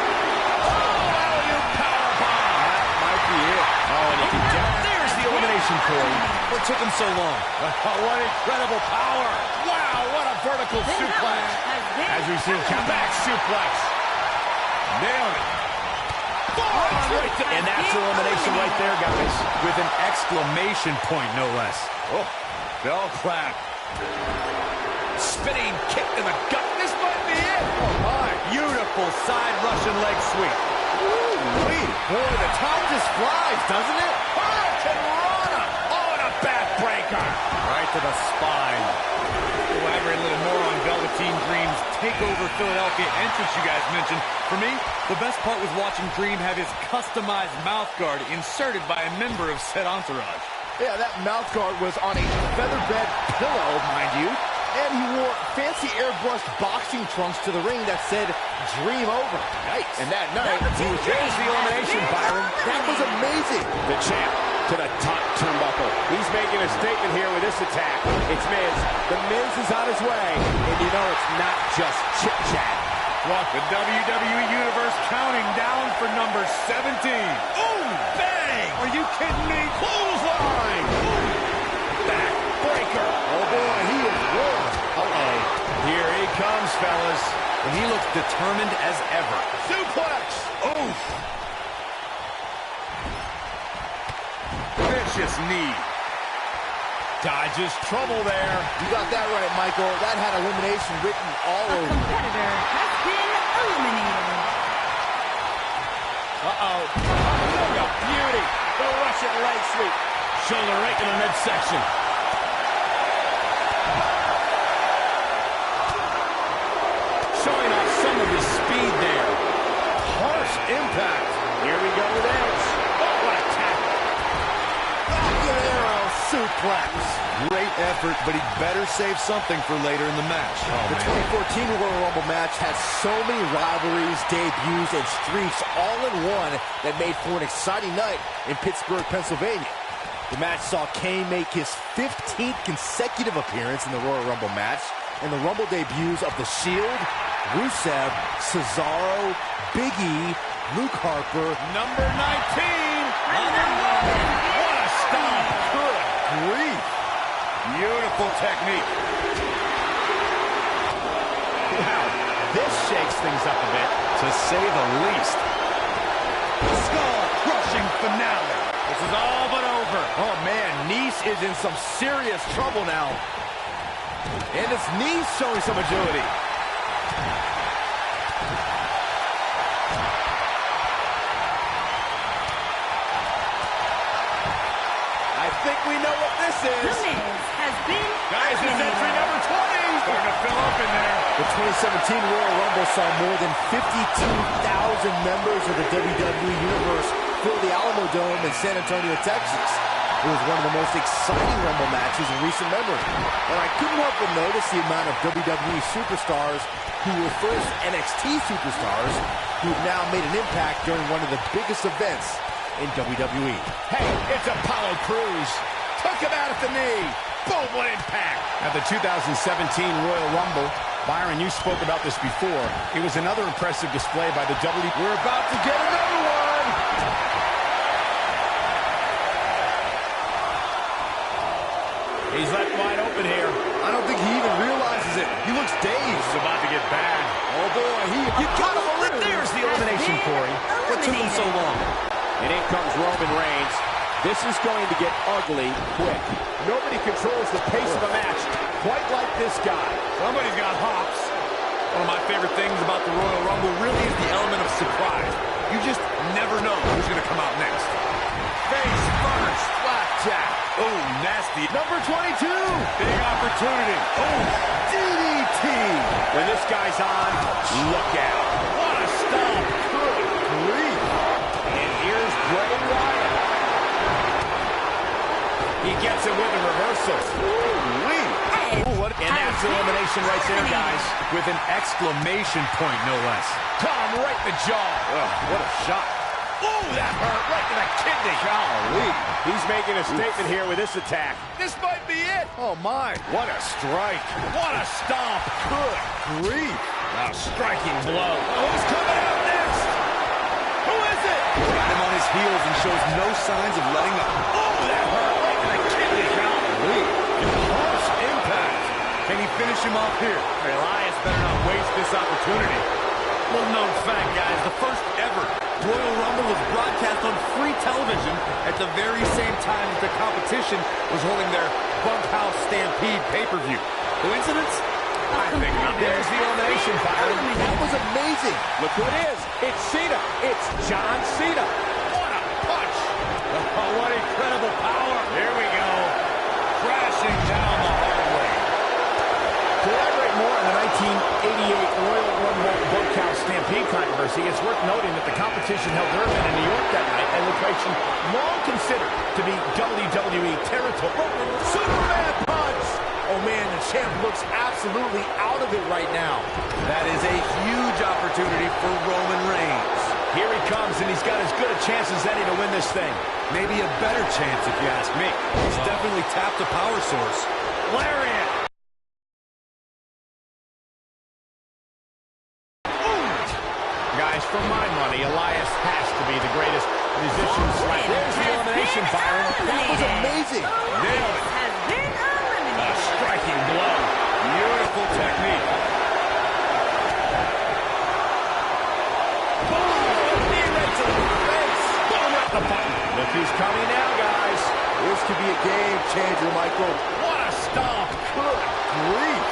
Oh, alley-oop powerbomb. That might be it. Oh, and he can get it. There's the elimination, Corey. What took him so long? What incredible power. Wow, what a vertical suplex. As we see, back suplex. Nailed it. And that's elimination right there, guys. With an exclamation point, no less. Oh, bell clap. Spinning kick to the gut. This might be it. Oh, my. Beautiful side Russian leg sweep. Ooh-wee. Boy, the top just flies, doesn't it? Hurricane Rana. Oh, and a backbreaker. Right to the spine. Elaborate a little more on Velveteen Dream's TakeOver Philadelphia entrance you guys mentioned. For me, the best part was watching Dream have his customized mouth guard inserted by a member of said entourage. Yeah, that mouth guard was on a featherbed pillow, mind you. And he wore fancy airbrushed boxing trunks to the ring that said, Dream Over. Yikes. And that night, there's the elimination, Byron. That was amazing. The champ to the top turnbuckle. He's making a statement here with this attack. It's Miz. The Miz is on his way. And you know it's not just chit-chat. Well, the WWE Universe counting down for number 17. Ooh, bang! Are you kidding me? Clothesline! Backbreaker! Oh, boy, he is warm. Uh-oh. Here he comes, fellas. And he looks determined as ever. Suplex! Oof! Vicious knee. Dodges trouble there. You got that right, Michael. That had elimination written all A over it. competitor has been eliminated. Uh-oh. Look at beauty. The Russian leg sweep. Shoulder right in the midsection. Showing off some of his speed there. Harsh impact. Here we go with Edge. Oh, what a tackle. Arrow suplex. Great effort, but he'd better save something for later in the match. The 2014 Royal Rumble match had so many rivalries, debuts, and streaks all in one that made for an exciting night in Pittsburgh, Pennsylvania. The match saw Kane make his 15th consecutive appearance in the Royal Rumble match, and the Rumble debuts of The Shield, Rusev, Cesaro, Big E, Luke Harper. Number 19. What a stomp. Good grief. Beautiful technique. Wow, this shakes things up a bit, to say the least. Skull-crushing finale. This is all but over. Oh, man, Nice is in some serious trouble now. And his knee's showing some agility. I think we know what this The is. Miz has been Guys, this is entry number 20. Starting to fill up in there. The 2017 Royal Rumble saw more than 52,000 members of the WWE Universe fill the Alamo Dome in San Antonio, Texas. It was one of the most exciting Rumble matches in recent memory. And I couldn't help but notice the amount of WWE superstars who were first NXT superstars who have now made an impact during one of the biggest events in WWE. Hey, it's Apollo Crews. Took him out at the knee. Boom, what impact. At the 2017 Royal Rumble, Byron, you spoke about this before. It was another impressive display by the WWE. We're about to get another one. He's left wide open here. I don't think he even realizes it. He looks dazed. This is about to get bad. Oh, boy. You gotta believe there's the elimination, Corey. What took him so long? And in comes Roman Reigns. This is going to get ugly quick. Nobody controls the pace of a match quite like this guy. Somebody's got hops. One of my favorite things about the Royal Rumble really is the element of surprise. You just never know who's going to come out next. Face first. Flapjack. Oh, nasty. Number 22. Big opportunity. Oh, DDT. When this guy's on, look out. What a stomp. Good grief. And here's Bray Wyatt. He gets it with a reversal. Ooh-wee. And that's elimination right there, guys. with an exclamation point, no less. Tom right in the jaw. Oh, what a shot. Ooh, that hurt right in the kidney. Golly. He's making a statement here with this attack. This might be it. Oh, my. What a strike. What a stomp. Good grief. A striking blow. Oh, who's coming out next? Who is it? Got him on his heels and shows no signs of letting up. Oh, that hurt right in the kidney. Golly. Harsh impact. Can he finish him off here? Elias better not waste this opportunity. Little known fact, guys, the first ever Royal Rumble was broadcast on free television at the very same time that the competition was holding their Bunkhouse Stampede pay-per-view. Coincidence? I think not. There's the elimination, Byron. That was amazing. Look who it is. It's Cena. It's John Cena. What a punch. Oh, what incredible power. Here we go. Crashing down the hard way. To elaborate more on the 1988 Royal Rumble Bunkhouse Stampede controversy, it's worth noting that the competition held their event in New York that night, a location long considered to be WWE territory. Superman punch. Oh, man, the champ looks absolutely out of it right now. That is a huge opportunity for Roman Reigns. Here he comes, and he's got as good a chance as any to win this thing. Maybe a better chance, if you ask me. He's definitely tapped a power source. Lariat. Guys, for my money, Elias has to be the greatest musician. There's the elimination, Byron. That was amazing. Nailed it. Has been eliminated. Striking blow. Beautiful technique. The button. Look who's coming now, guys. This could be a game changer, Michael. What a stomp. Good grief.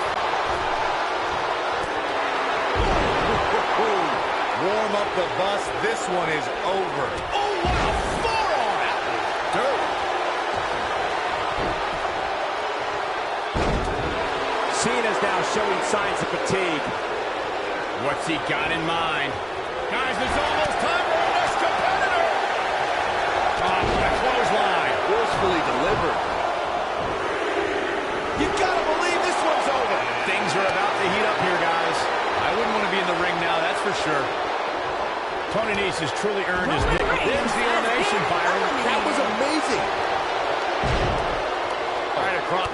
Warm up the bus. This one is over. Oh, what a forearm. Dirt. Cena's now showing signs of fatigue. What's he got in mind? Guys, it's almost time for our next competitor. Oh, what a clothesline. Forcefully delivered. You gotta believe this one's over. Things are about to heat up here, guys. I wouldn't want to be in the ring now, that's for sure. Tony Nese has truly earned his nickname. There's the elimination, Byron. That was amazing. Right across.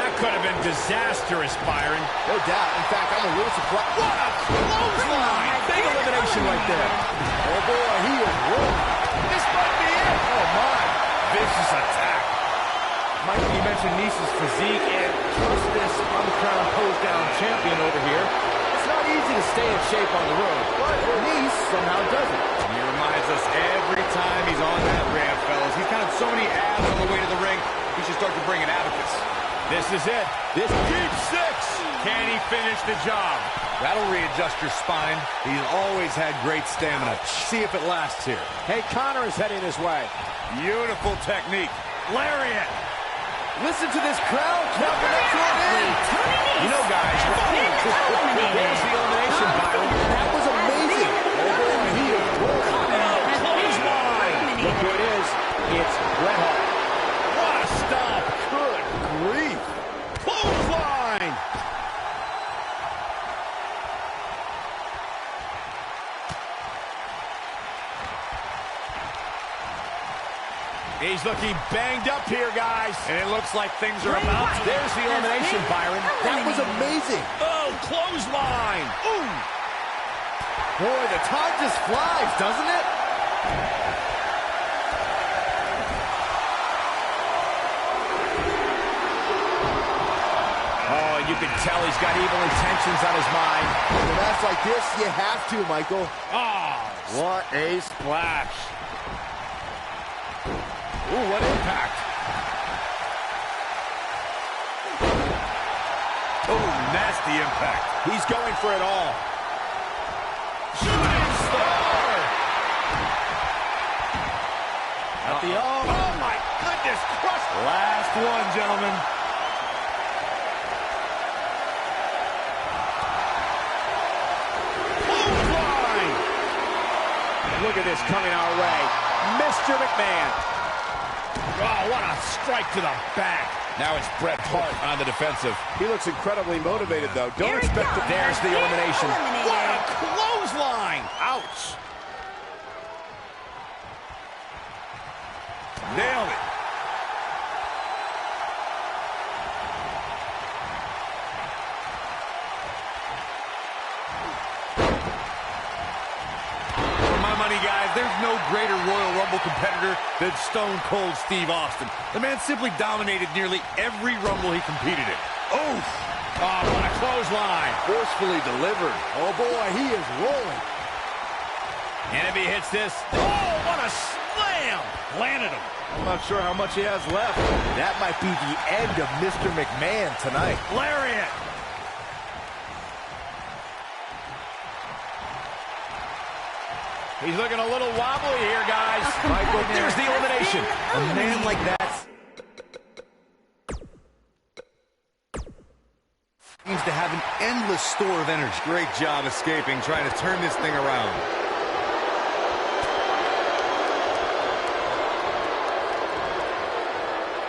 That could have been disastrous, Byron. No doubt. In fact, I'm a little surprised. What a clothesline! Big elimination right there. Oh, boy, he is rolling. This might be it. Oh, my. Vicious attack. Mike, you mentioned Nese's physique, and trust this uncrowned pose-down champion over here. It's not easy to stay in shape on the road, but Nese somehow does it. He reminds us every time he's on that ramp, fellas. He's got so many abs on the way to the ring, he should start to bring an abacus. This is it. This deep six. Can he finish the job? That'll readjust your spine. He's always had great stamina. See if it lasts here. Hey, Connor is heading his way. Beautiful technique. Lariat. Listen to this crowd. You know, guys, there's the elimination, Byron. That was amazing. Oh, boy, he is rolling. Clothesline. Look who it is. It's Bret Hart. What a stomp. Good grief. Clothesline. He's looking banged up here, guys. And it looks like things are about to. There's the elimination, Byron. That was amazing. Oh, clothesline. Ooh. Boy, the time just flies, doesn't it? Oh, you can tell he's got evil intentions on his mind. In a match like this, you have to, Michael. Oh, what a splash. Ooh, what impact. Oh, nasty impact. He's going for it all. Shooting star. At the oh my goodness, crushed. Last one, gentlemen. Clothesline. Look at this coming our way. Mr. McMahon. Oh, what a strike to the back. Now it's Bret Hart on the defensive. He looks incredibly motivated, though. Don't expect to. There's the elimination. What a clothesline. Ouch. Nailed it. For my money, guys, there's no greater Royal Rumble competitor than Stone Cold Steve Austin. The man simply dominated nearly every Rumble he competed in. Oof! Oh, what a clothesline. Forcefully delivered. Oh boy, he is rolling. And if he hits this, oh, what a slam. Landed him. I'm not sure how much he has left. That might be the end of Mr. McMahon tonight. Lariat. He's looking a little wobbly here, guys. Michael, There's the elimination. A man like that seems to have an endless store of energy. Great job escaping, trying to turn this thing around.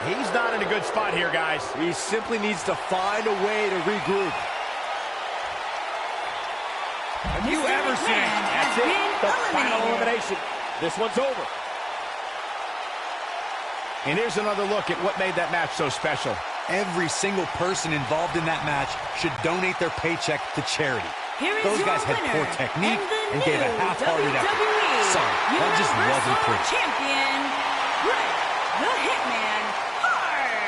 He's not in a good spot here, guys. he simply needs to find a way to regroup. Have you ever seen it? That's it. The final elimination. This one's over. And here's another look at what made that match so special. Every single person involved in that match should donate their paycheck to charity. Those guys had poor technique and gave a half-hearted effort. Sorry, that just wasn't pretty. Champion, Bret the Hitman Hart.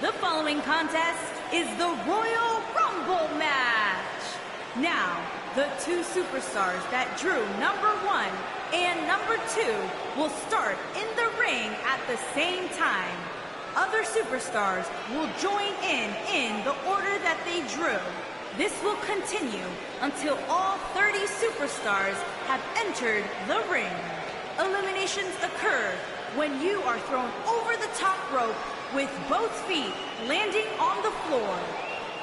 The following contest is the Royal Rumble match. Now, the two superstars that drew number 1 and number 2 will start in the ring at the same time. Other superstars will join in the order that they drew. This will continue until all 30 superstars have entered the ring. Eliminations occur when you are thrown over the top rope with both feet landing on the floor.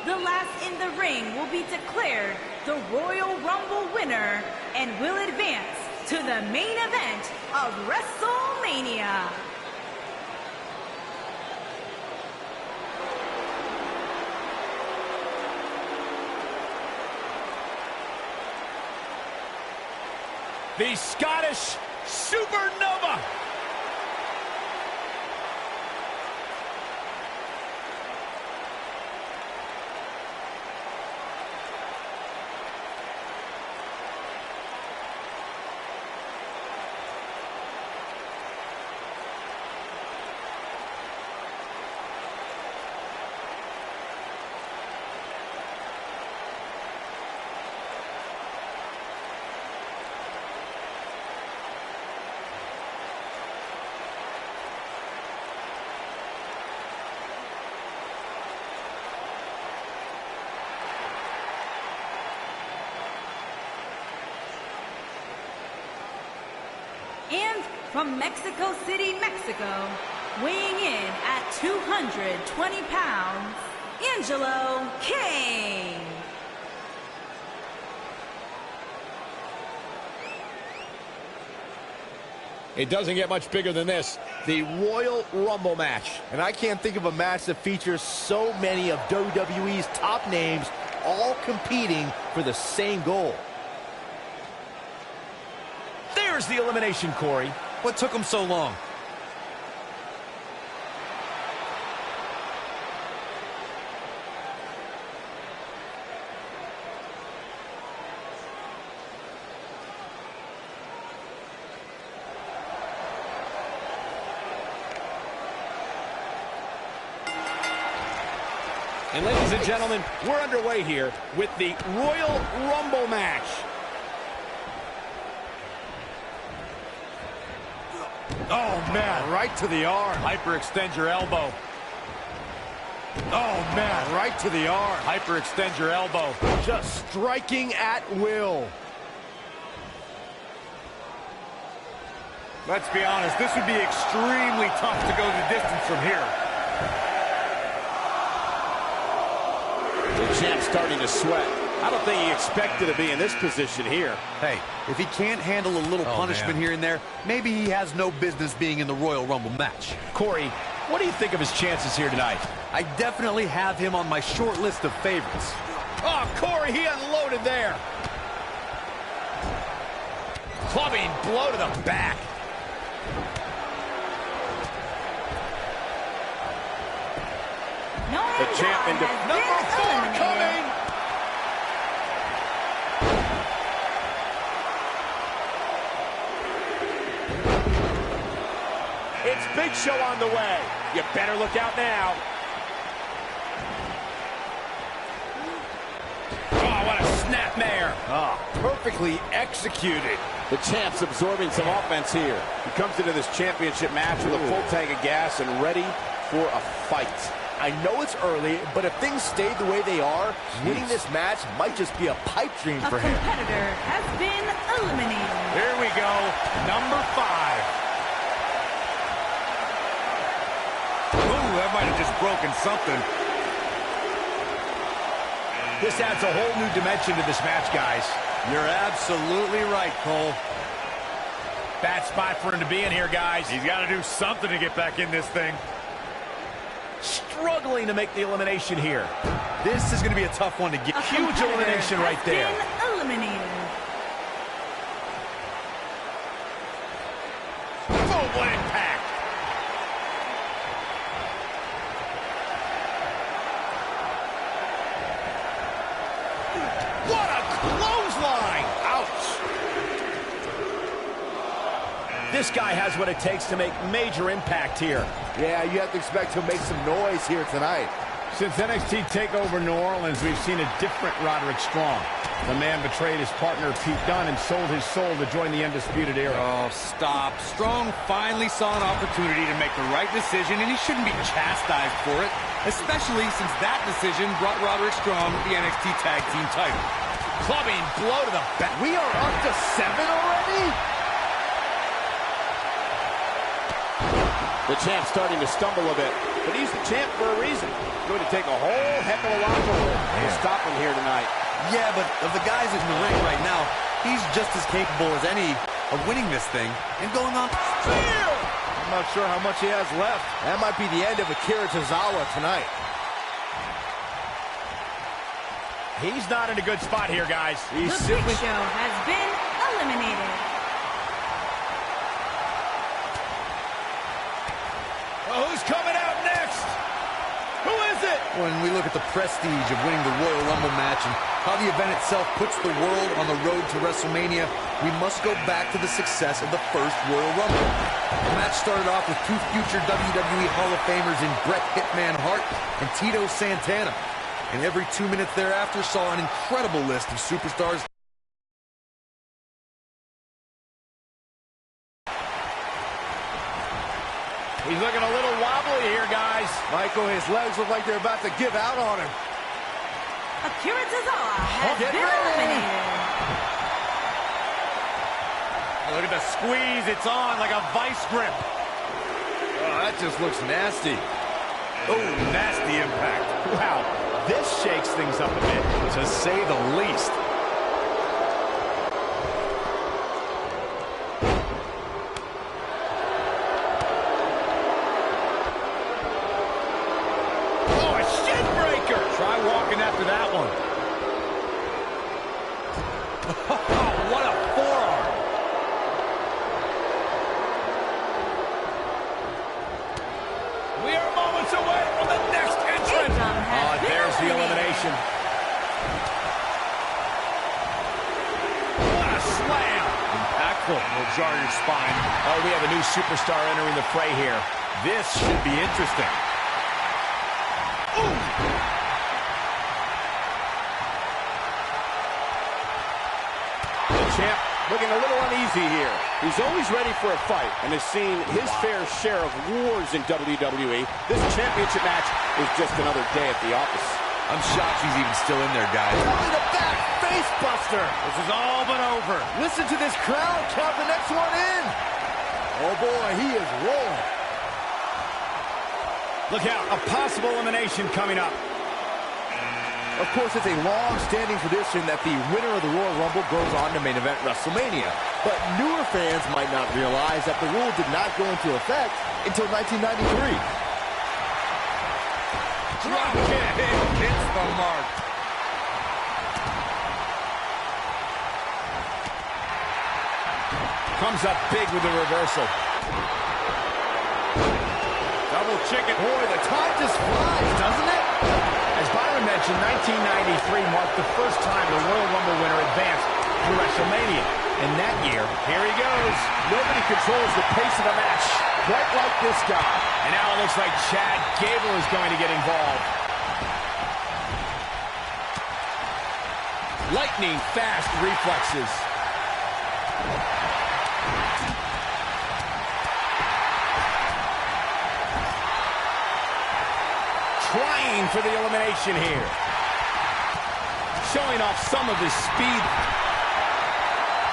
The last in the ring will be declared the Royal Rumble winner and will advance to the main event of WrestleMania. The Scottish Supernova. And from Mexico City, Mexico, weighing in at 220 pounds, Angelo King. It doesn't get much bigger than this. The Royal Rumble match. And I can't think of a match that features so many of WWE's top names all competing for the same goal. There's the elimination, Corey. What took him so long? And ladies and gentlemen, we're underway here with the Royal Rumble match. Oh, man, right to the arm. Hyperextend your elbow. Oh, man, right to the arm. Hyperextend your elbow. Just striking at will. Let's be honest, this would be extremely tough to go the distance from here. The champ's starting to sweat. I don't think he expected to be in this position here. Hey, if he can't handle a little punishment here and there, maybe he has no business being in the Royal Rumble match. Corey, what do you think of his chances here tonight? I definitely have him on my short list of favorites. Oh, Corey, he unloaded there. Clubbing blow to the back. The champ into number 4 coming. It's Big Show on the way. You better look out now. Oh, what a snapmare. Ah, perfectly executed. The champ's absorbing some offense here. He comes into this championship match with a full tank of gas and ready for a fight. I know it's early, but if things stay the way they are, winning this match might just be a pipe dream for him. A competitor has been eliminated. Here we go, number 5. Ooh, that might have just broken something. This adds a whole new dimension to this match, guys. You're absolutely right, Cole. Bad spot for him to be in here, guys. He's got to do something to get back in this thing. Struggling to make the elimination here. This is going to be a tough one to get. Huge elimination right there. Been eliminated. Oh, what impact. What a clothesline. Ouch. This guy has what it takes to make major impact here. Yeah, you have to expect to make some noise here tonight. Since NXT TakeOver New Orleans, we've seen a different Roderick Strong. The man betrayed his partner, Pete Dunne, and sold his soul to join the Undisputed Era. Oh, stop. Strong finally saw an opportunity to make the right decision, and he shouldn't be chastised for it, especially since that decision brought Roderick Strong the NXT Tag Team title. Clubbing blow to the back. We are up to 7 already? The champ's starting to stumble a bit, but he's the champ for a reason. It's going to take a whole heck of a lot to stop him here tonight. Yeah, but of the guys in the ring right now, he's just as capable as any of winning this thing and going on. Spear! I'm not sure how much he has left. That might be the end of Akira Tozawa tonight. He's not in a good spot here, guys. The Big Show has been eliminated. Well, who's coming out next? Who is it? When we look at the prestige of winning the Royal Rumble match and how the event itself puts the world on the road to WrestleMania, we must go back to the success of the first Royal Rumble. The match started off with 2 future WWE Hall of Famers in Bret Hitman Hart and Tito Santana. And every 2 minutes thereafter saw an incredible list of superstars. He's looking a little wobbly here, guys. Michael, his legs look like they're about to give out on him. Akira Tozawa has Get been ready. eliminated. Look at the squeeze. It's on like a vice grip. Oh, that just looks nasty. Oh, nasty impact. Wow, this shakes things up a bit, to say the least. Oh, a shin breaker. Try walking after that one. What a forearm. We are moments away from the next entrance. There's the elimination. What a slam. Impactful. Will jar your spine. Oh, we have a new superstar entering the fray here. This should be interesting. Ooh. The champ looking a little uneasy here. He's always ready for a fight and has seen his fair share of wars in WWE. This championship match is just another day at the office. I'm shocked he's even still in there, guys. Only the back face buster. This is all but over. Listen to this crowd count the next one in. Oh boy, he is rolling. Look out, a possible elimination coming up. Of course, it's a long-standing tradition that the winner of the Royal Rumble goes on to main event WrestleMania. But newer fans might not realize that the rule did not go into effect until 1993. Drop kick. Hits the mark. Comes up big with the reversal. Double chicken. Boy, the time just flies, doesn't it? As Byron mentioned, 1993 marked the first time the Royal Rumble winner advanced to WrestleMania. And that year, here he goes. Nobody controls the pace of the match quite like this guy. And now it looks like Chad Gable is going to get involved. Lightning fast reflexes. Trying for the elimination here. Showing off some of his speed.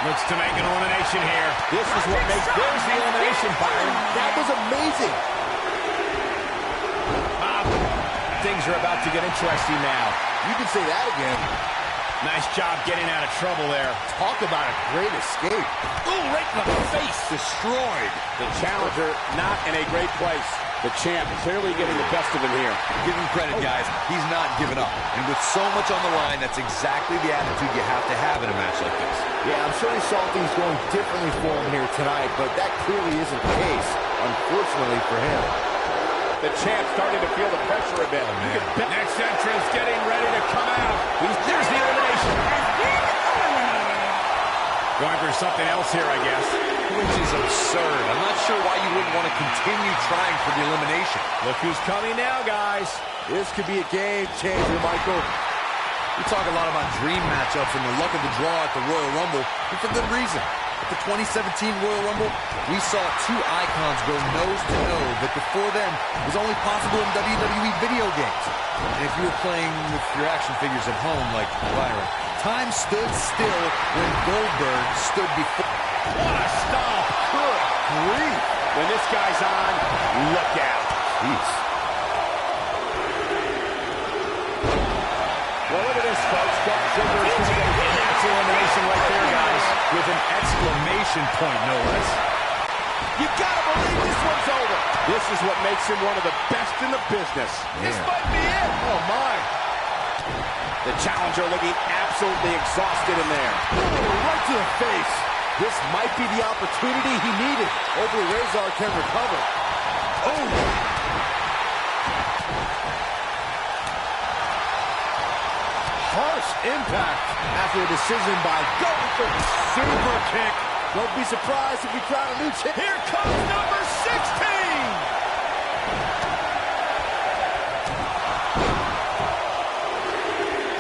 Looks to make an elimination here. This is what makes... There's the elimination, Byron. That was amazing. Things are about to get interesting now. You can say that again. Nice job getting out of trouble there. Talk about a great escape. Ooh, right in the face. Destroyed. The challenger not in a great place. The champ clearly getting the best of him here. Give him credit, guys. He's not giving up. And with so much on the line, that's exactly the attitude you have to have in a match like this. Yeah, I'm sure he saw things going differently for him here tonight, but that clearly isn't the case, unfortunately for him. The champ starting to feel the pressure a bit. Next entrance getting ready to come out. There's the elimination. Going for something else here, I guess. Which is absurd. I'm not sure why you wouldn't want to continue trying for the elimination. Look who's coming now, guys. This could be a game changer, Michael. We talk a lot about dream matchups and the luck of the draw at the Royal Rumble, and for good reason. At the 2017 Royal Rumble, we saw two icons go nose-to-nose that before then was only possible in WWE video games. And if you were playing with your action figures at home like Byron, time stood still when Goldberg stood before. What a stomp. Good grief. When this guy's on, look out. Jeez. Well, look at this, folks. Goldberg is going to get a natural elimination right there, guys. With an exclamation point, no less. You gotta believe this one's over. This is what makes him one of the best in the business. Yeah. This might be it. Oh, my. The challenger looking absolutely exhausted in there. Oh, right to the face. This might be the opportunity he needed. Hopefully Razor can recover. Oh! Harsh impact after a decision by Goldberg. Super kick. Don't be surprised if we crown a new champ. Here comes number 16.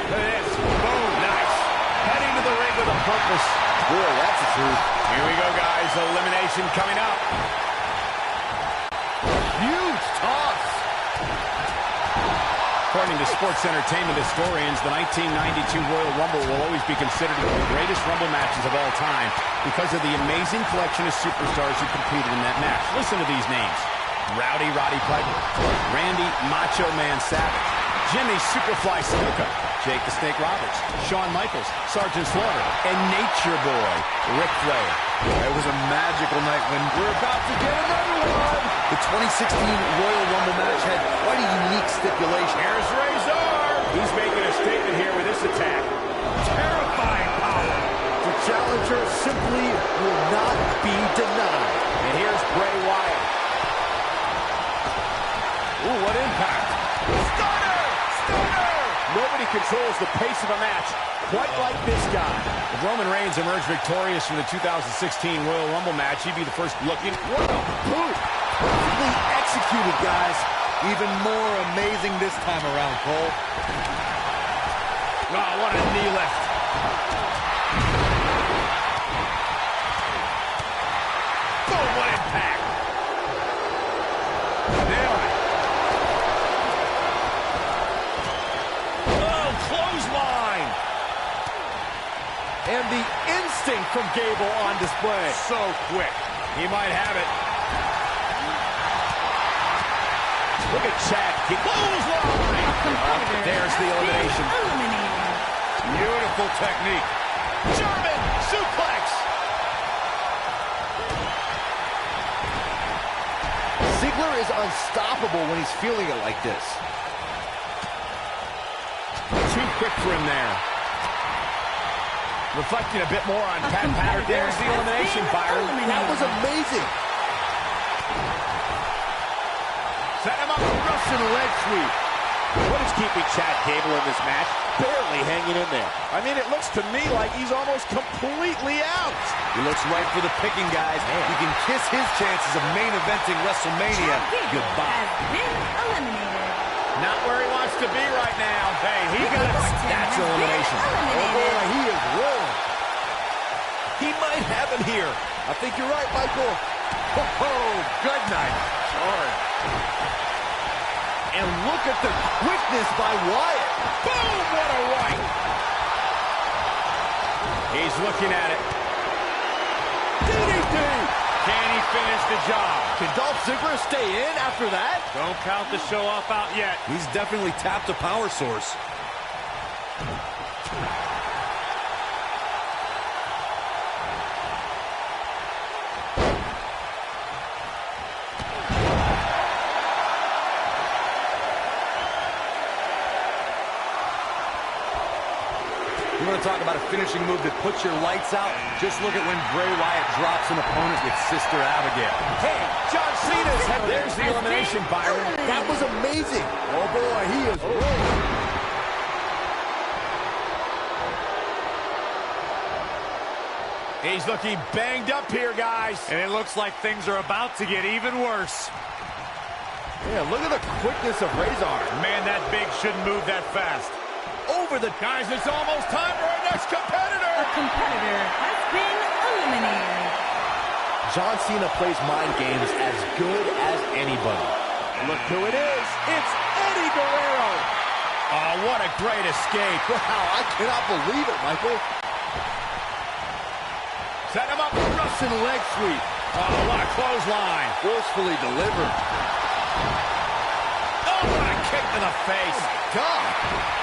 Look at this. Boom. Nice. Heading to the ring with a purpose. Boy, that's the truth. Here we go, guys. Elimination coming up. Huge toss. According to sports entertainment historians, the 1992 Royal Rumble will always be considered one of the greatest Rumble matches of all time because of the amazing collection of superstars who competed in that match. Listen to these names: Rowdy Roddy Piper, Randy Macho Man Savage, Jimmy Superfly Snuka, Jake the Snake Roberts, Shawn Michaels, Sergeant Slaughter, and Nature Boy Ric Flair. It was a magical night when we're about to get another one. The 2016 Royal Rumble match had quite a unique stipulation. Here's Razor. He's making a statement here with this attack. Terrifying power. The challenger simply will not be denied. And here's Bray Wyatt. Ooh, what impact. Stunner! Stunner! Nobody controls the pace of a match quite like this guy. If Roman Reigns emerged victorious from the 2016 Royal Rumble match, he'd be the first looking. What a boot! Perfectly executed, guys. Even more amazing this time around, Cole. Wow, what a knee lift. Boom, what impact. Nailed it. Oh, clothesline. And the instinct from Gable on display. So quick. He might have it. Look at Chad. He clothesline. Oh, there's the elimination. Beautiful technique. German suplex. Ziggler is unstoppable when he's feeling it like this. Too quick for him there. Reflecting a bit more on Pat Patterson. There's the elimination, Byron. That was amazing. Set him up, Russian leg sweep. What is keeping Chad Gable in this match? Barely hanging in there. I mean, it looks to me like he's almost completely out. He looks right for the picking, guys. He can kiss his chances of main eventing WrestleMania goodbye. Has been eliminated. Not where he wants to be right now. Hey, he got it. That's elimination. Oh boy, he is rolling. He might have him here. I think you're right, Michael. Oh, good night. Sorry. And look at the quickness by Wyatt. Boom, what a right. He's looking at it. DDT. Can he finish the job? Can Dolph Ziggler stay in after that? Don't count the show off out yet. He's definitely tapped a power source. You want to talk about a finishing move that puts your lights out? Just look at when Bray Wyatt drops an opponent with Sister Abigail. Hey, John Cena's head. There's the elimination, Byron. That was amazing. Oh boy, he is rolling. He's looking banged up here, guys. And it looks like things are about to get even worse. Yeah, look at the quickness of Razor. Man, that big shouldn't move that fast. Over the guys, it's almost time for our next competitor. A competitor has been eliminated. John Cena plays mind games as good as anybody. Look who it is. It's Eddie Guerrero. Oh, what a great escape. Wow, I cannot believe it, Michael. Set him up, Russian leg sweep. Oh, what a clothesline. Forcefully delivered. Oh, what a kick to the face. God.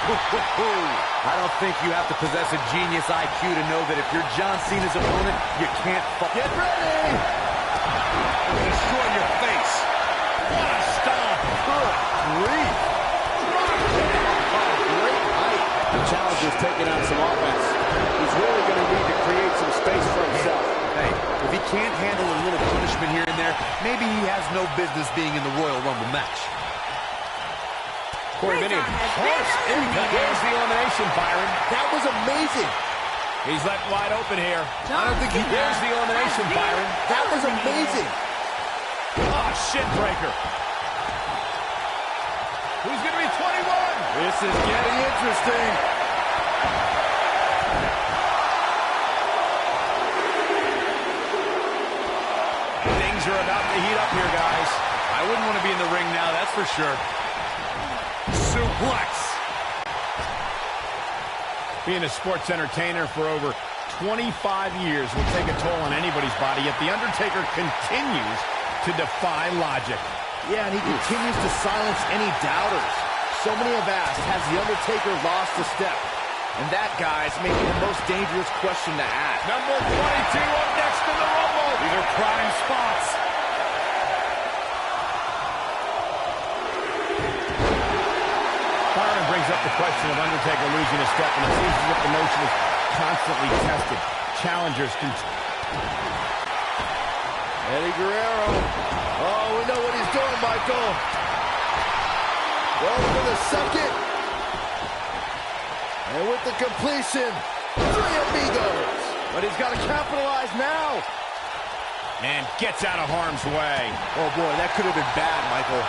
I don't think you have to possess a genius IQ to know that if you're John Cena's opponent, you can't Get ready! destroy your face. What a stomp. Good grief. Great height. The challenger's taking on some offense. He's really going to need to create some space for himself. Hey, if he can't handle a little punishment here and there, maybe he has no business being in the Royal Rumble match. For a minute, harsh impact. There's the elimination, Byron. That was amazing. He's left wide open here. I don't think There's the elimination, Byron. That was amazing. Oh, shin breaker. Who's going to be 21? This is getting interesting. Things are about to heat up here, guys. I wouldn't want to be in the ring now, that's for sure. suplex. Being a sports entertainer for over 25 years will take a toll on anybody's body, yet The Undertaker continues to defy logic. Yeah, and he continues to silence any doubters. So many have asked, has The Undertaker lost a step? And that, guys, may be the most dangerous question to ask. Number 22 up next in the Rumble. These are prime spots. Byron brings up the question of Undertaker losing a step, and it seems as if the motion is constantly tested. Challengers can... Eddie Guerrero. Oh, we know what he's doing, Michael. Going for the second. And with the completion, three amigos. But he's got to capitalize now. And gets out of harm's way. Oh, boy, that could have been bad, Michael.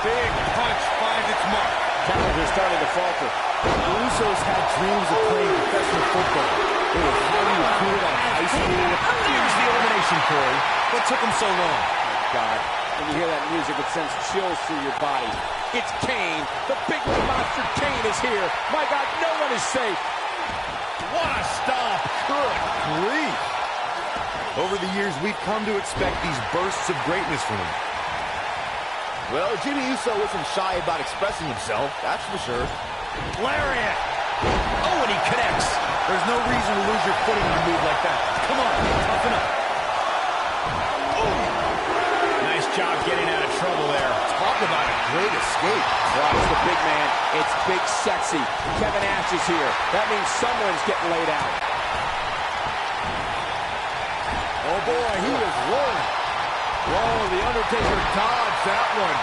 Big punch finds its mark. Challenger's starting to falter. The Usos had dreams of playing professional football. They were highly recruited out of high school. Here's the elimination, Corey. What took him so long? God, when you hear that music, it sends chills through your body. It's Kane. The big one monster Kane is here. My God, no one is safe. What a stomp. Good grief. Over the years, we've come to expect these bursts of greatness from him. Well, Jimmy Uso isn't shy about expressing himself, that's for sure. Lariat. Oh, and he connects. There's no reason to lose your footing when you move like that. Come on, toughen up. Nice job getting out of trouble there. Talk about a great escape. Watch the big man. It's Big Sexy. Kevin Nash is here. That means someone's getting laid out. Oh boy, he is rolling. Whoa, The Undertaker dodged that one.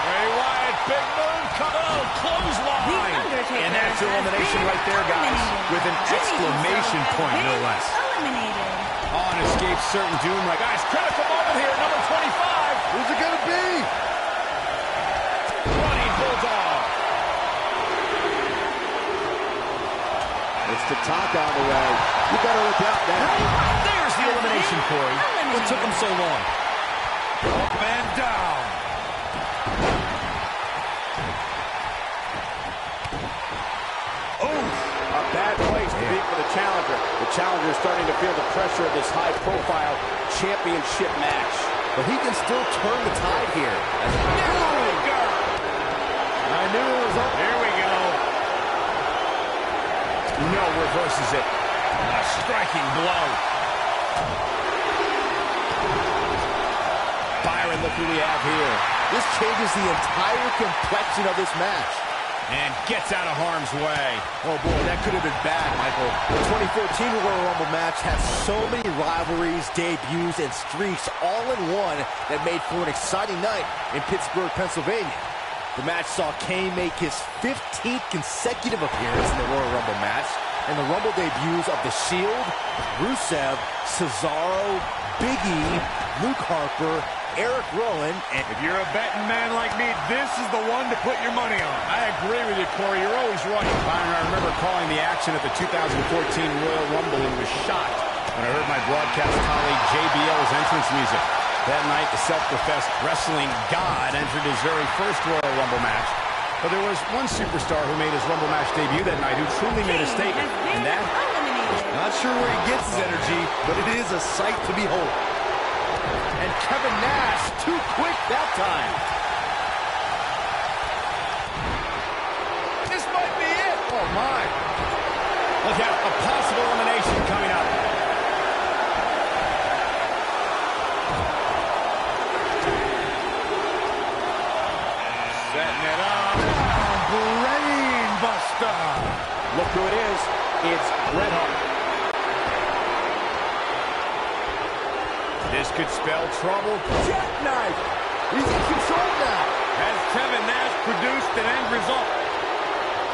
Bray Wyatt, big move, coming on, clothesline. And that's elimination right there, guys. With an exclamation point, no less. Eliminated. On escape, certain doom. Like, guys, critical moment here, number 25. Who's it gonna be? Running Bulldog. It's Tatanka on the way. You better look out now. There's the elimination, Corey. What took him so long? Up and down. A bad place to be for the challenger. The challenger is starting to feel the pressure of this high-profile championship match. But he can still turn the tide here. I knew it was up. Here we go. No, reverses it. A striking blow. Byron, look who we have here. This changes the entire complexion of this match. And gets out of harm's way. Oh boy, that could have been bad, Michael. The 2014 Royal Rumble match has so many rivalries, debuts, and streaks all in one that made for an exciting night in Pittsburgh, Pennsylvania. The match saw Kane make his 15th consecutive appearance in the Royal Rumble match, and the Rumble debuts of The Shield, Rusev, Cesaro, Big E, Luke Harper, Eric Rowan, and... If you're a betting man like me, this is the one to put your money on. I agree with you, Corey. You're always right. Byron, I remember calling the action at the 2014 Royal Rumble and was shocked when I heard my broadcast colleague JBL's entrance music. That night, the self-professed wrestling god entered his very first Royal Rumble match. But there was one superstar who made his Rumble match debut that night who truly made a statement, and that... Not sure where he gets his energy, but it is a sight to behold. And Kevin Nash, too quick that time. This might be it. Oh, my. Look at a possible elimination coming up. Setting it up. Brain buster. Look who it is. It's Bret Hart. This could spell trouble. Jackknife. He's in control now. Has Kevin Nash produced an end result?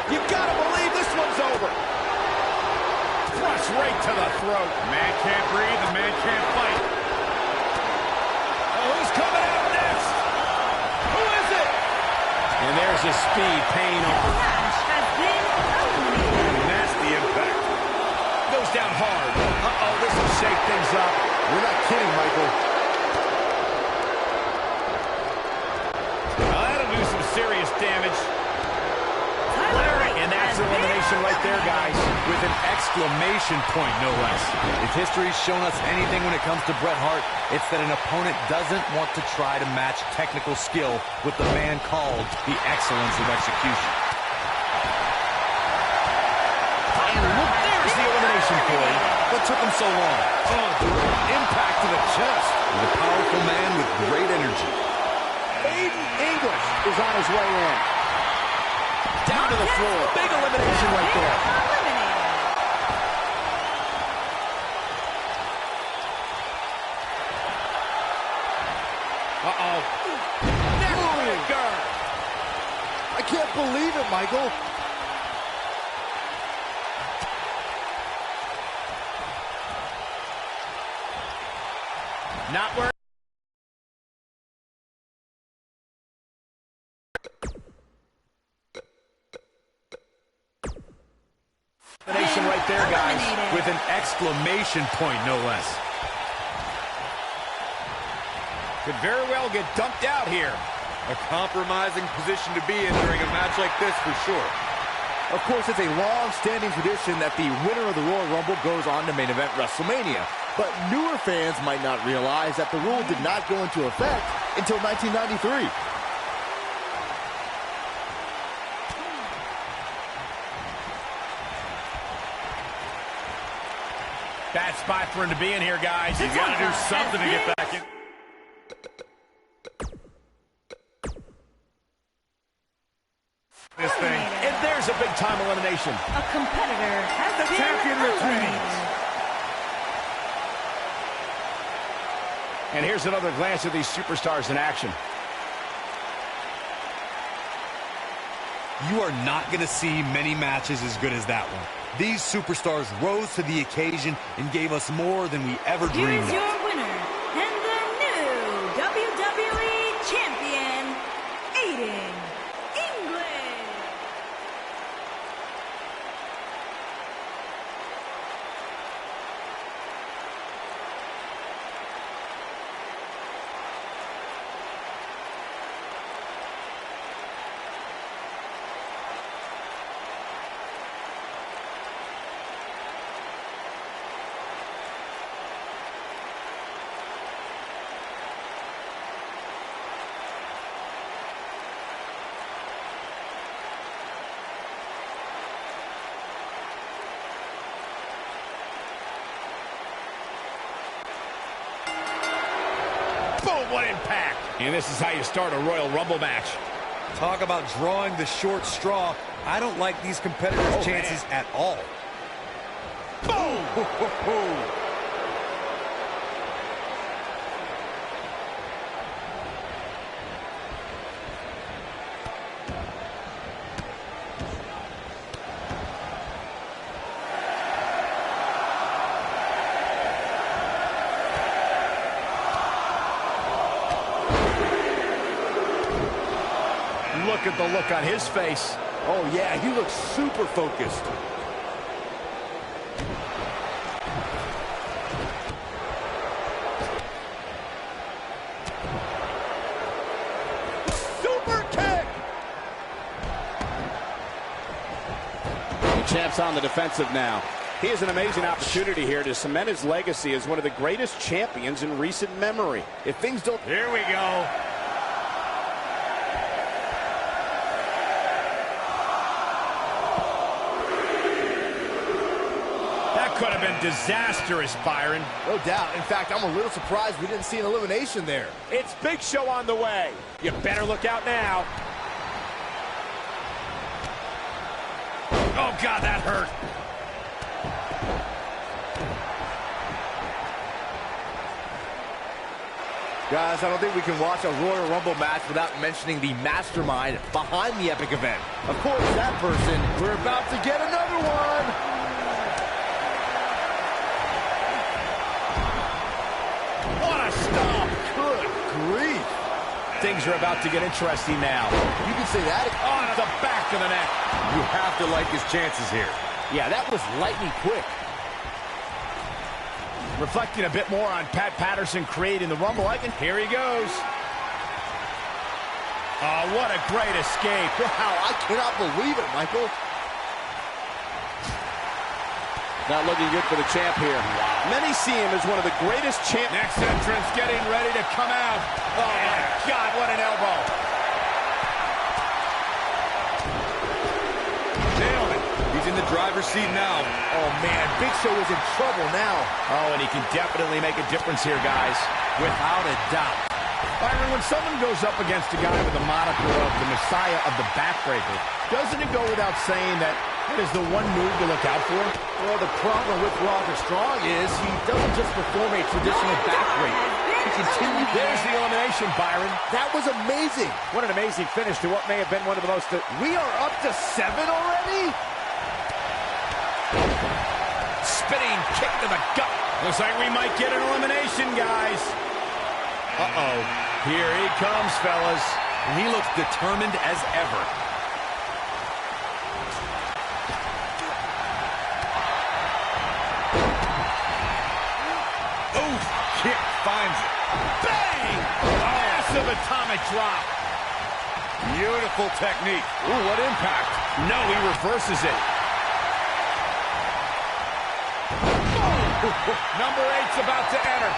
You gotta believe this one's over. Thrust right to the throat. The man can't breathe, the man can't fight. Oh, who's coming out next? Who is it? And there's his speed paying off. Nash has been eliminated. Nasty impact. Goes down hard. Uh-oh, this will shake things up. You're not kidding, Michael. That'll do right there, guys, with an exclamation point, no less. If history's shown us anything when it comes to Bret Hart, it's that an opponent doesn't want to try to match technical skill with the man called the excellence of execution. And look, there's the elimination point. What took him so long? Oh, impact to the chest. He's a powerful man with great energy. Aiden English is on his way in. Down to the floor. Big elimination right there. Uh-oh. Neckbreaker. I can't believe it, Michael. Not where. Elimination right there, guys, with an exclamation point, no less. Could very well get dumped out here. A compromising position to be in during a match like this, for sure. Of course, it's a long-standing tradition that the winner of the Royal Rumble goes on to main event WrestleMania. But newer fans might not realize that the rule did not go into effect until 1993. Bad spot for him to be in here, guys. You got to do something to get back in. This thing. And there's a big-time elimination. A competitor has The been champion eliminated. retains. And here's another glance at these superstars in action. You are not going to see many matches as good as that one. These superstars rose to the occasion and gave us more than we ever dreamed Here's of. your winner and the new WWE Champion, Aiden English. Boom, what impact. And this is how you start a Royal Rumble match. Talk about drawing the short straw. I don't like these competitors' chances at all. Boom! Look at the look on his face. Oh, yeah, he looks super focused. Super kick! The champ's on the defensive now. He has an amazing opportunity here to cement his legacy as one of the greatest champions in recent memory. If things don't... Here we go. Could have been disastrous, Byron. No doubt. In fact, I'm a little surprised we didn't see an elimination there. It's Big Show on the way. You better look out now. Oh, God, that hurt. Guys, I don't think we can watch a Royal Rumble match without mentioning the mastermind behind the epic event. Of course, that person, we're about to get another one. Grief. Things are about to get interesting now. You can say that. On the back of the neck. You have to like his chances here. Yeah, that was lightning quick. Reflecting a bit more on Pat Patterson creating the Rumble. Here he goes. Oh, what a great escape. Wow, I cannot believe it, Michael. Not looking good for the champ here. Wow. Many see him as one of the greatest champs. Next entrance getting ready to come out. Oh, my God, what an elbow. Nailed it. He's in the driver's seat now. Oh, man, Big Show is in trouble now. Oh, and he can definitely make a difference here, guys. Without a doubt. Byron, when someone goes up against a guy with the moniker of the Messiah of the Backbreaker, doesn't it go without saying that it is the one move to look out for? Well, the problem with Roger Strong is he doesn't just perform a traditional backbreaker. He continues. There's the elimination, Byron. That was amazing. What an amazing finish to what may have been one of the most... We are up to 7 already? Spinning kick to the gut. Looks like we might get an elimination, guys. Uh-oh. Here he comes, fellas. And he looks determined as ever. Oof! Kick finds it. Bang! Massive atomic drop. Beautiful technique. Ooh, what impact. No, he reverses it. Number 8's about to enter.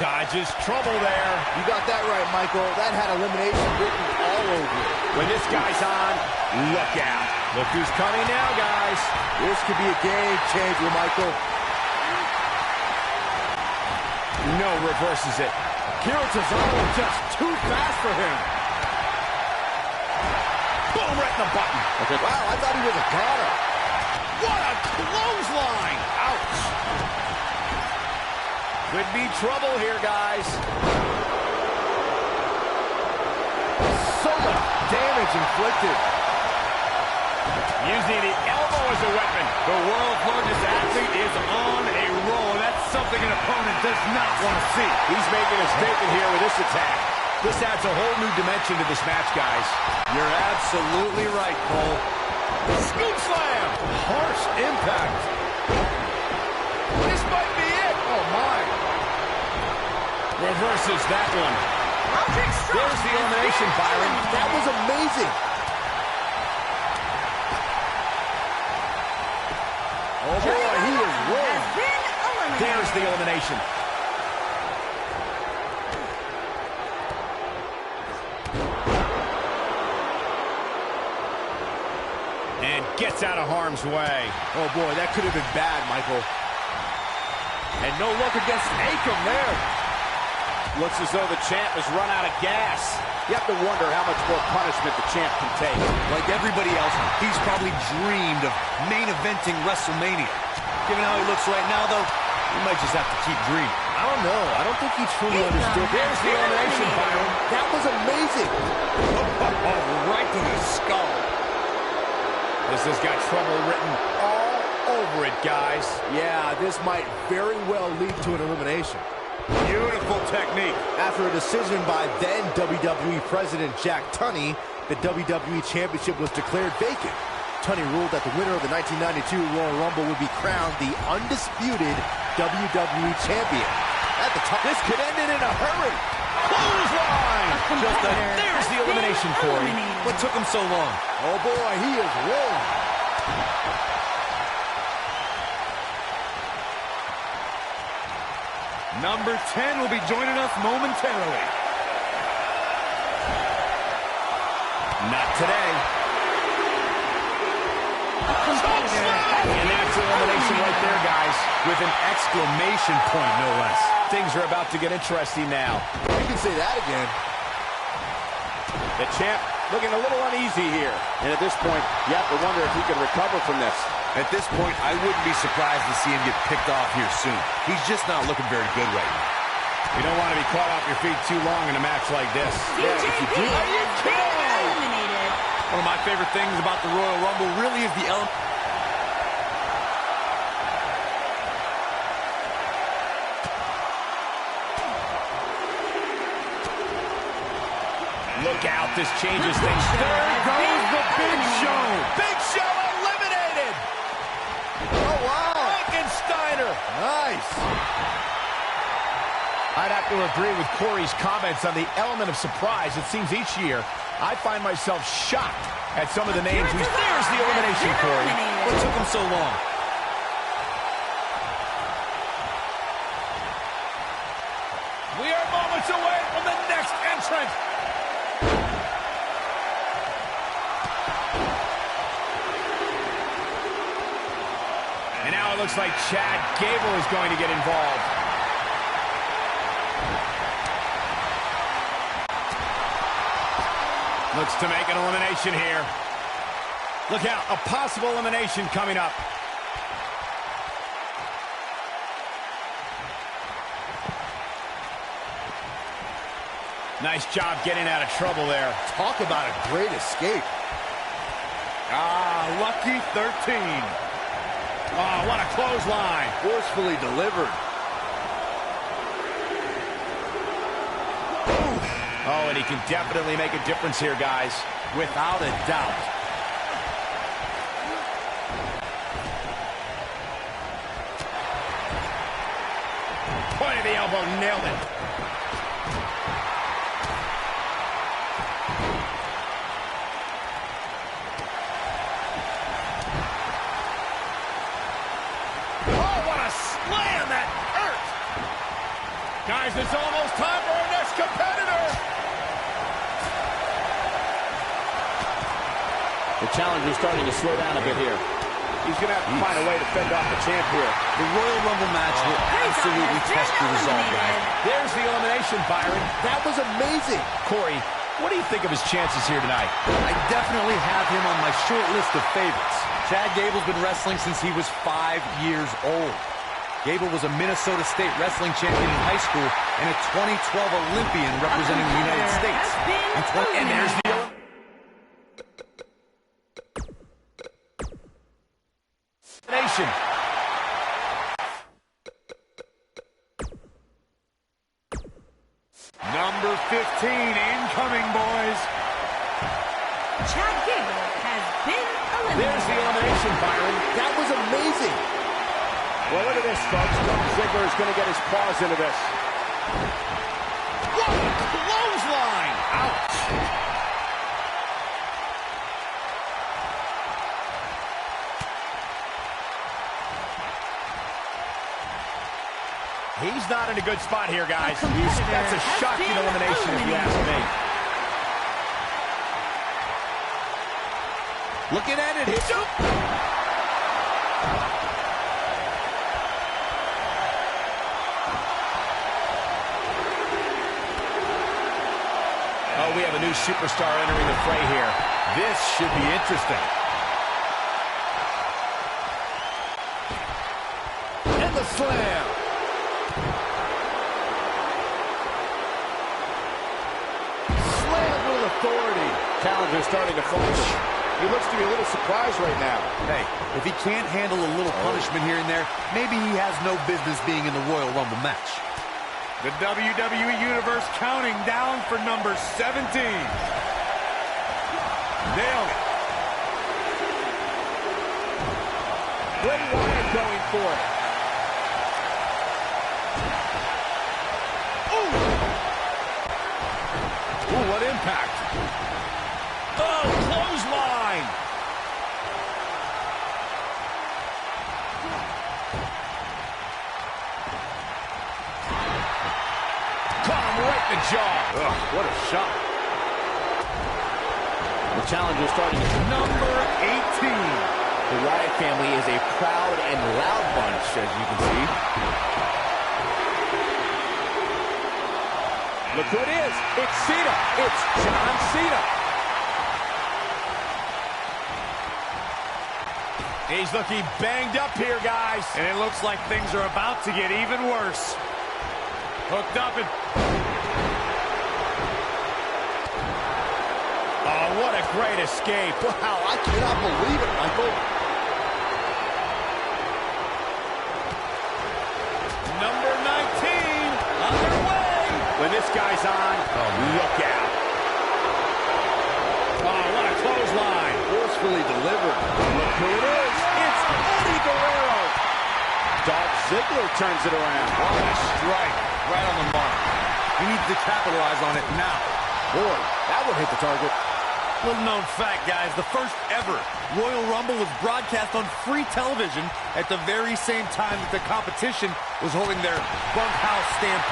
Dodges trouble there. You got that right, Michael. That had elimination written all over it. When this guy's on, look out. Look who's coming now, guys. This could be a game changer, Michael. No, reverses it. Kira Tozawa just too fast for him. Boom, right in the button. Okay. Wow, I thought he was a goner. What a clothesline. Ouch. Could be trouble here, guys. So much damage inflicted. Using the elbow as a weapon. The world's largest athlete is on a roll. That's something an opponent does not want to see. He's making a statement here with this attack. This adds a whole new dimension to this match, guys. You're absolutely right, Cole. Scoop slam. Harsh impact. This might be it. Oh, my. Reverses that one. There's the elimination, Byron. That was amazing. Oh, boy, he is rolling. There's the elimination. And gets out of harm's way. Oh, boy, that could have been bad, Michael. And no look against Akam there. Looks as though the champ has run out of gas. You have to wonder how much more punishment the champ can take. Like everybody else, he's probably dreamed of main eventing WrestleMania. Given how he looks right now, though, he might just have to keep dreaming. I don't know. I don't think he truly understood. There's the elimination, Byron. That was amazing. Oh, right to the skull. This has got trouble written all over it, guys. Yeah, this might very well lead to an elimination. Beautiful technique. After a decision by then WWE President Jack Tunney, the WWE Championship was declared vacant. Tunney ruled that the winner of the 1992 Royal Rumble would be crowned the undisputed WWE Champion. At the top, This could end it in a hurry. Clothesline! There's the elimination, Corey. What took him so long? oh boy, he is rolling. Number 10 will be joining us momentarily. Not today. And that's elimination right there, guys. With an exclamation point, no less. Things are about to get interesting now. You can say that again. The champ looking a little uneasy here. And at this point, you have to wonder if he can recover from this. At this point, I wouldn't be surprised to see him get picked off here soon. He's just not looking very good right now. You don't want to be caught off your feet too long in a match like this. Yeah, if you do, eliminated. One of my favorite things about the Royal Rumble really is the element. Look out, this changes things. There goes the Big Show. Big Show eliminated. Oh, wow. Frankensteiner. Nice. I'd have to agree with Corey's comments on the element of surprise. It seems each year I find myself shocked at some of the names. There's the elimination, Corey. What took him so long? We are moments away from the next entrant. And now it looks like Chad Gable is going to get involved. Looks to make an elimination here. Look out, a possible elimination coming up. Nice job getting out of trouble there. Talk about a great escape. Ah, lucky 13. Oh, what a clothesline. Forcefully delivered. Oh, and he can definitely make a difference here, guys. Without a doubt. Point of the elbow, nailed it. Oh, what a slam that hurt. Guys, it's almost time for our next competitor. The challenger's starting to slow down a bit here. He's going to have to find a way to fend off the champ here. The Royal Rumble match will absolutely test your resolve, guys. There's the elimination, Byron. That was amazing. Corey, what do you think of his chances here tonight? I definitely have him on my short list of favorites. Chad Gable's been wrestling since he was 5 years old. Gable was a Minnesota State wrestling champion in high school and a 2012 Olympian representing the United States. And there's the elimination. Number 15 incoming, boys. Chad Gable has been eliminated. There's the elimination, Byron. That was amazing. Well, look at this, folks. Dolph Ziggler is going to get his paws into this. What a clothesline! Ouch! He's not in a good spot here, guys. That's a shocking elimination, if you ask me. Looking at it. Hits him. Oh, we have a new superstar entering the fray here. This should be interesting. And the slam. Slammed with authority. Challenger starting to falter. He looks to be a little surprised right now. Hey, if he can't handle a little punishment here and there, maybe he has no business being in the Royal Rumble match. The WWE Universe counting down for number 17. Nailed it. Bray Wyatt going for it. Ooh, what impact. Oh, clothesline. Caught him right in the jaw. Ugh, what a shot. The challenger's starting to... Number 18. The Wyatt family is a proud and loud bunch, as you can see. Look who it is. It's Cena. It's John Cena. He's looking banged up here, guys. And it looks like things are about to get even worse. Hooked up and... Oh, what a great escape. Wow, I cannot believe it, Michael. Number 19, underway. When this guy's on, look out. Oh, what a clothesline. Forcefully delivered. Look who it is. It's Eddie Guerrero. Dolph Ziggler turns it around. What a strike. Right on the mark. He needs to capitalize on it now. Boy, that would hit the target. Little known fact, guys, the first ever Royal Rumble was broadcast on free television at the very same time that the competition was holding their bunkhouse stamp.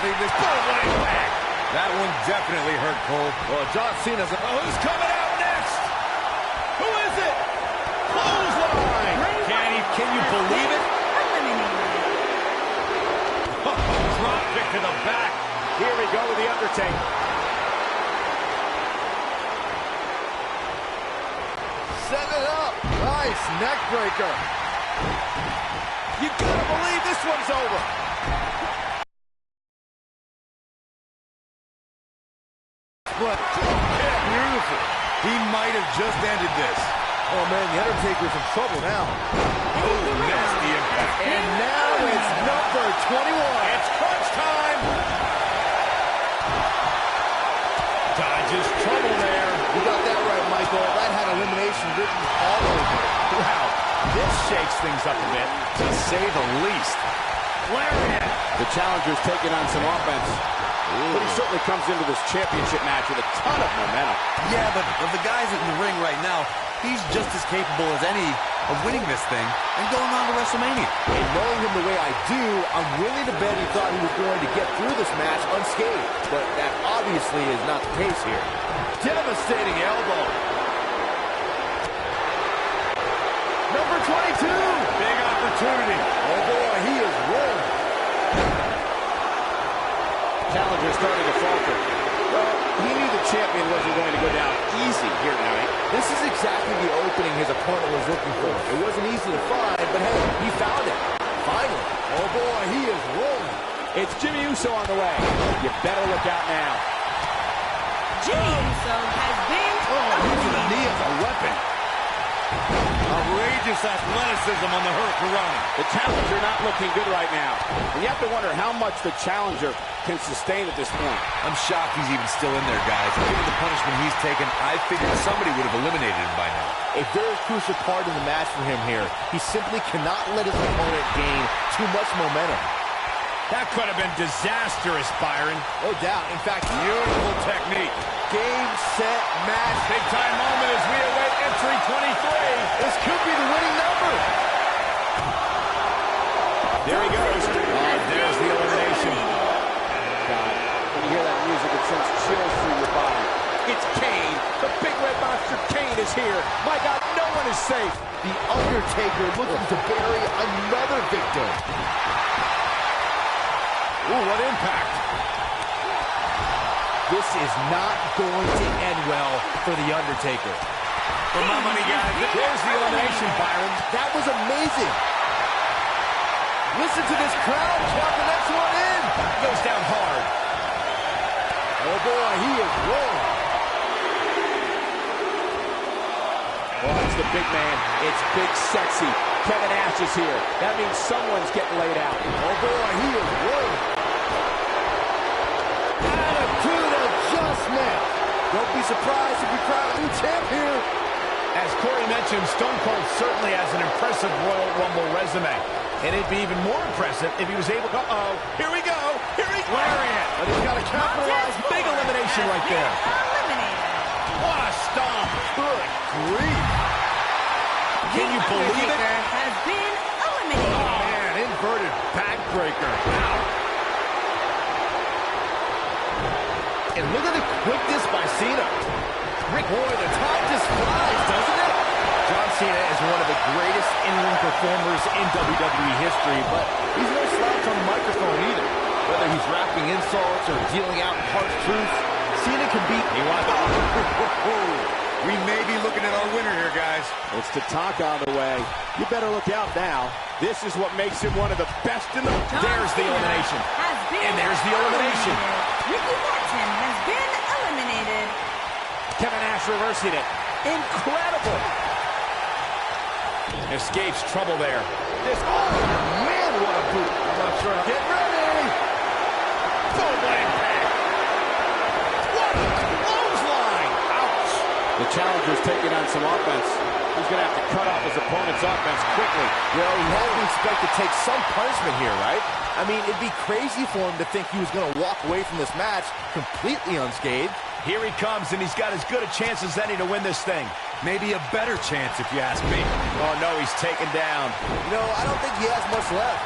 This way back. That one definitely hurt, Cole. Well, John Cena's... Oh, who's coming out next? Who is it? Clothesline! Can you believe it? Drop kick to the back. Here we go with The Undertaker. Set it up. Nice neck breaker. You gotta believe this one's over. But beautiful. He might have just ended this. Oh, man, The Undertaker's in trouble now. Oh, nasty impact. And now it's number 21. It's crunch time. Dodges trouble there. You got that right, Michael. That had elimination written all over it. Wow, this shakes things up a bit, to say the least. Lariat. The challenger's taking on some offense. But he certainly comes into this championship match with a ton of momentum. Yeah, but of the guys in the ring right now, he's just as capable as any of winning this thing and going on to WrestleMania. And knowing him the way I do, I'm willing to bet he thought he was going to get through this match unscathed. But that obviously is not the case here. Devastating elbow. Number 22. Big opportunity. Oh, boy, he is rolling. Challenger starting to falter. Well, he knew the champion wasn't going to go down easy here tonight. This is exactly the opening his opponent was looking for. It wasn't easy to find, but hey, he found it. Finally. Oh, boy, he is rolling. It's Jimmy Uso on the way. You better look out now. Jimmy Uso has been Using the knee as a weapon. Outrageous athleticism on the Hurricanrana. The challenger not looking good right now. And you have to wonder how much the challenger can sustain at this point. I'm shocked he's even still in there, guys. Given the punishment he's taken, I figured somebody would have eliminated him by now. A very crucial part in the match for him here. He simply cannot let his opponent gain too much momentum. That could have been disastrous, Byron. No doubt. In fact, Beautiful technique. game, set, match. Big time moment as we await entry 23. This could be the winning number. There he goes. There's the elimination. God, when you hear that music, it sends chills through your body. It's Kane. The big red monster Kane is here. My God, no one is safe. The Undertaker looking to bury another victim. Ooh, what impact. This is not going to end well for The Undertaker. For my money, guys, There's the elimination, Byron. That was amazing. Listen to this crowd. Count the next one in. Goes down hard. Oh, boy, he is rolling. Oh, it's the big man. It's Big Sexy. Kevin Nash is here. That means someone's getting laid out. Oh, boy, he is rolling. Attitude adjustment. Don't be surprised if we crown a new champ here. As Corey mentioned, Stone Cold certainly has an impressive Royal Rumble resume. And it'd be even more impressive if he was able to... Uh-oh, here we go. Here he goes. Lariat. But he's got to capitalize. Big elimination right there. eliminated. What a stomp. Good grief. Can you believe it? Has been eliminated. Oh, man, inverted backbreaker. Wow. And look at the quickness by Cena. Rick, boy, the time just flies, doesn't it? John Cena is one of the greatest in-ring performers in WWE history, but he's no slouch on the microphone either. Whether he's rapping insults or dealing out harsh truths, Cena can beat me. We may be looking at our winner here, guys. It's Tatanka on the way. You better look out now. This is what makes him one of the best in the... There's the elimination. Has been And there's the elimination. Ricky Morton has been eliminated. Kevin Nash reversing it. Incredible. Escapes trouble there. This, oh, man, what a boot. I'm not sure. Get ready. Boom, what impact. What a clothesline. Ouch. The challenger's taking on some offense. He's going to have to cut off his opponent's offense quickly. Well, he had to expect to take some punishment here, right? I mean, it'd be crazy for him to think he was going to walk away from this match completely unscathed. Here he comes, and he's got as good a chance as any to win this thing. Maybe a better chance, if you ask me. Oh, no, he's taken down. You know, I don't think he has much left.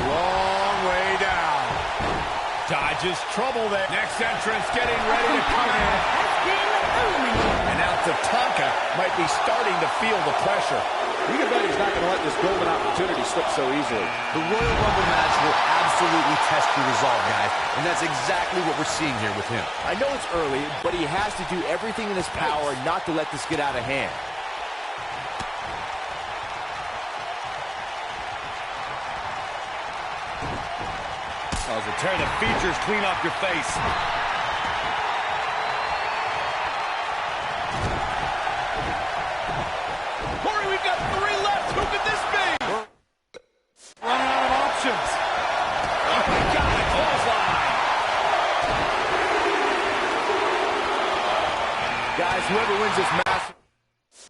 Long way down. Dodges trouble there. Next entrance getting ready to come in. Has been eliminated. And now Tatanka might be starting to feel the pressure. You can bet he's not going to let this golden opportunity slip so easily. The Royal Rumble match will absolutely test your resolve, guys, and that's exactly what we're seeing here with him. I know it's early, but he has to do everything in his power not to let this get out of hand. Oh, to tear the features clean off your face. Corey, we've got 3 left. Who could this be? Running out of options. Oh, my God, a clothesline. Guys, whoever wins this match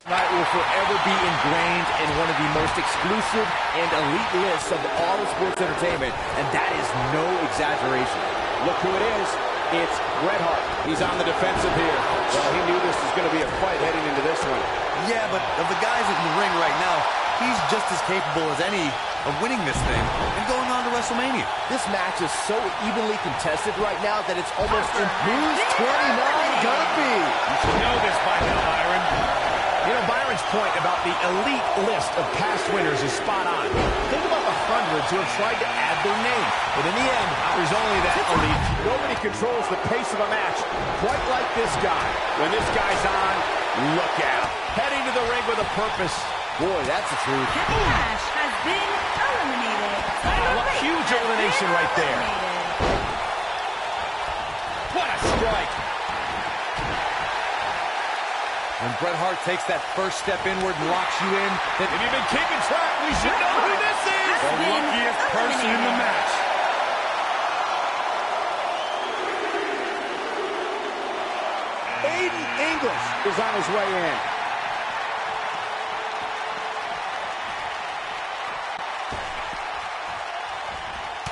tonight will forever be ingrained in one of the most exclusive and elite lists of all of sports entertainment, and that is no exaggeration. Look who it is. It's Bret Hart. He's on the defensive here. Well, he knew this was going to be a fight heading into this one. Yeah, but of the guys in the ring right now, he's just as capable as any of winning this thing and going on to WrestleMania. This match is so evenly contested right now that it's almost who's 29 gonna be? You should know this by now, Byron. You know, Byron's point about the elite list of past winners is spot on. Think about the hundreds who have tried to add their name, but in the end, there's only that elite. Nobody controls the pace of a match quite like this guy. When this guy's on, look out. Heading to the ring with a purpose. Boy, that's the truth. Kevin Nash has been eliminated. Oh, a huge elimination right there. What a strike. When Bret Hart takes that first step inward and locks you in, If you've been keeping track, we should know who this is. The luckiest person in the match. Aiden English is on his way in.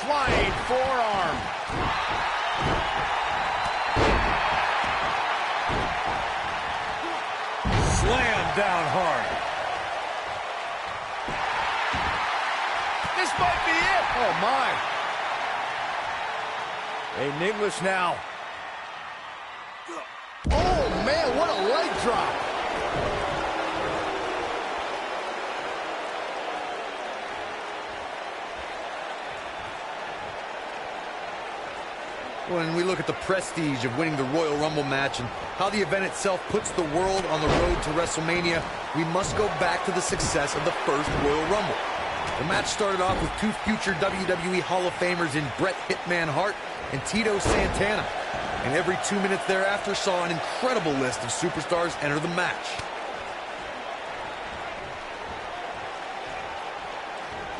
Flying forearm. Slam down hard. This might be it. Oh, my. Aiden English now. Oh, man, what a leg drop. when we look at the prestige of winning the Royal Rumble match and how the event itself puts the world on the road to WrestleMania, we must go back to the success of the first Royal Rumble. The match started off with two future WWE Hall of Famers in Bret Hitman Hart and Tito Santana. And every 2 minutes thereafter saw an incredible list of superstars enter the match.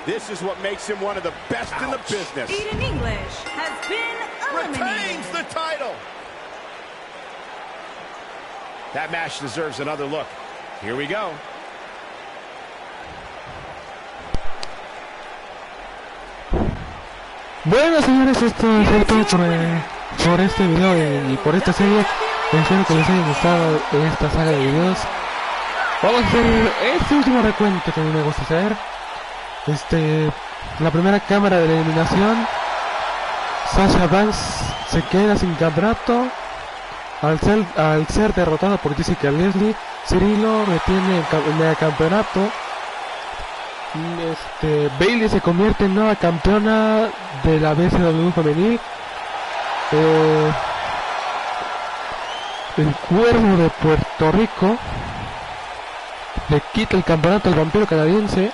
This is what makes him one of the best in the business. Aiden English has been eliminated. Retains the title. That match deserves another look. Here we go. Bueno, señores, esto es todo por este video y por esta serie. Espero que les haya gustado esta saga de videos. Vamos a hacer este último recuento que a mí me gusta hacer. La primera cámara de la eliminación. Sasha Banks se queda sin campeonato al ser derrotado por Jessica Leslie. Cirilo retiene el campeonato. Bayley se convierte en nueva campeona de la BCW femenil. El Cuervo de Puerto Rico le quita el campeonato al vampiro canadiense.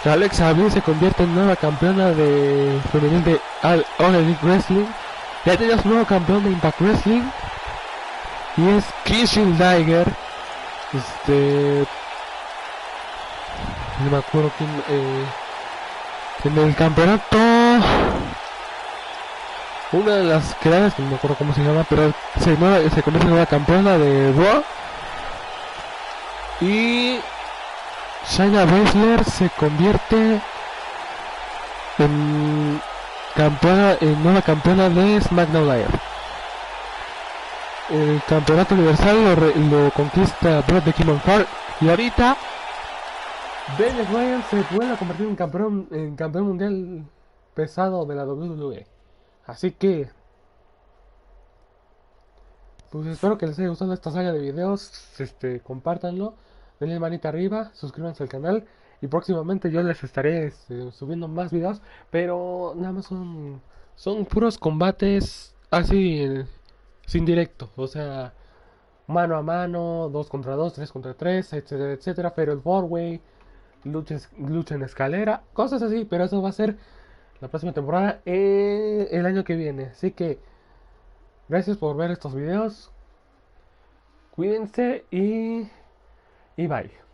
Alexa Bliss se convierte en nueva campeona de femenil de All Elite Wrestling. Ya tenemos nuevo campeón de Impact Wrestling y es Christian Liger. No me acuerdo quién en el campeonato, una de las creadas, que no me acuerdo cómo se llama, pero se convierte en nueva campeona de Raw. Y Shayna Baszler se convierte en nueva campeona de SmackDown Live. El campeonato universal lo conquista Brock the King Hart, y ahorita Daniel Bryan se vuelve a convertir en campeón mundial pesado de la WWE. Así que pues espero que les haya gustado esta saga de videos. Compártanlo, denle manita arriba, suscríbanse al canal y próximamente yo les estaré subiendo más videos, pero nada más son puros combates así sin directo, o sea, mano a mano, 2 contra 2, 3 contra 3, etcétera, etcétera, pero el four-way, lucha en escalera, cosas así, pero eso va a ser la próxima temporada, el año que viene. Así que gracias por ver estos videos, cuídense y bye.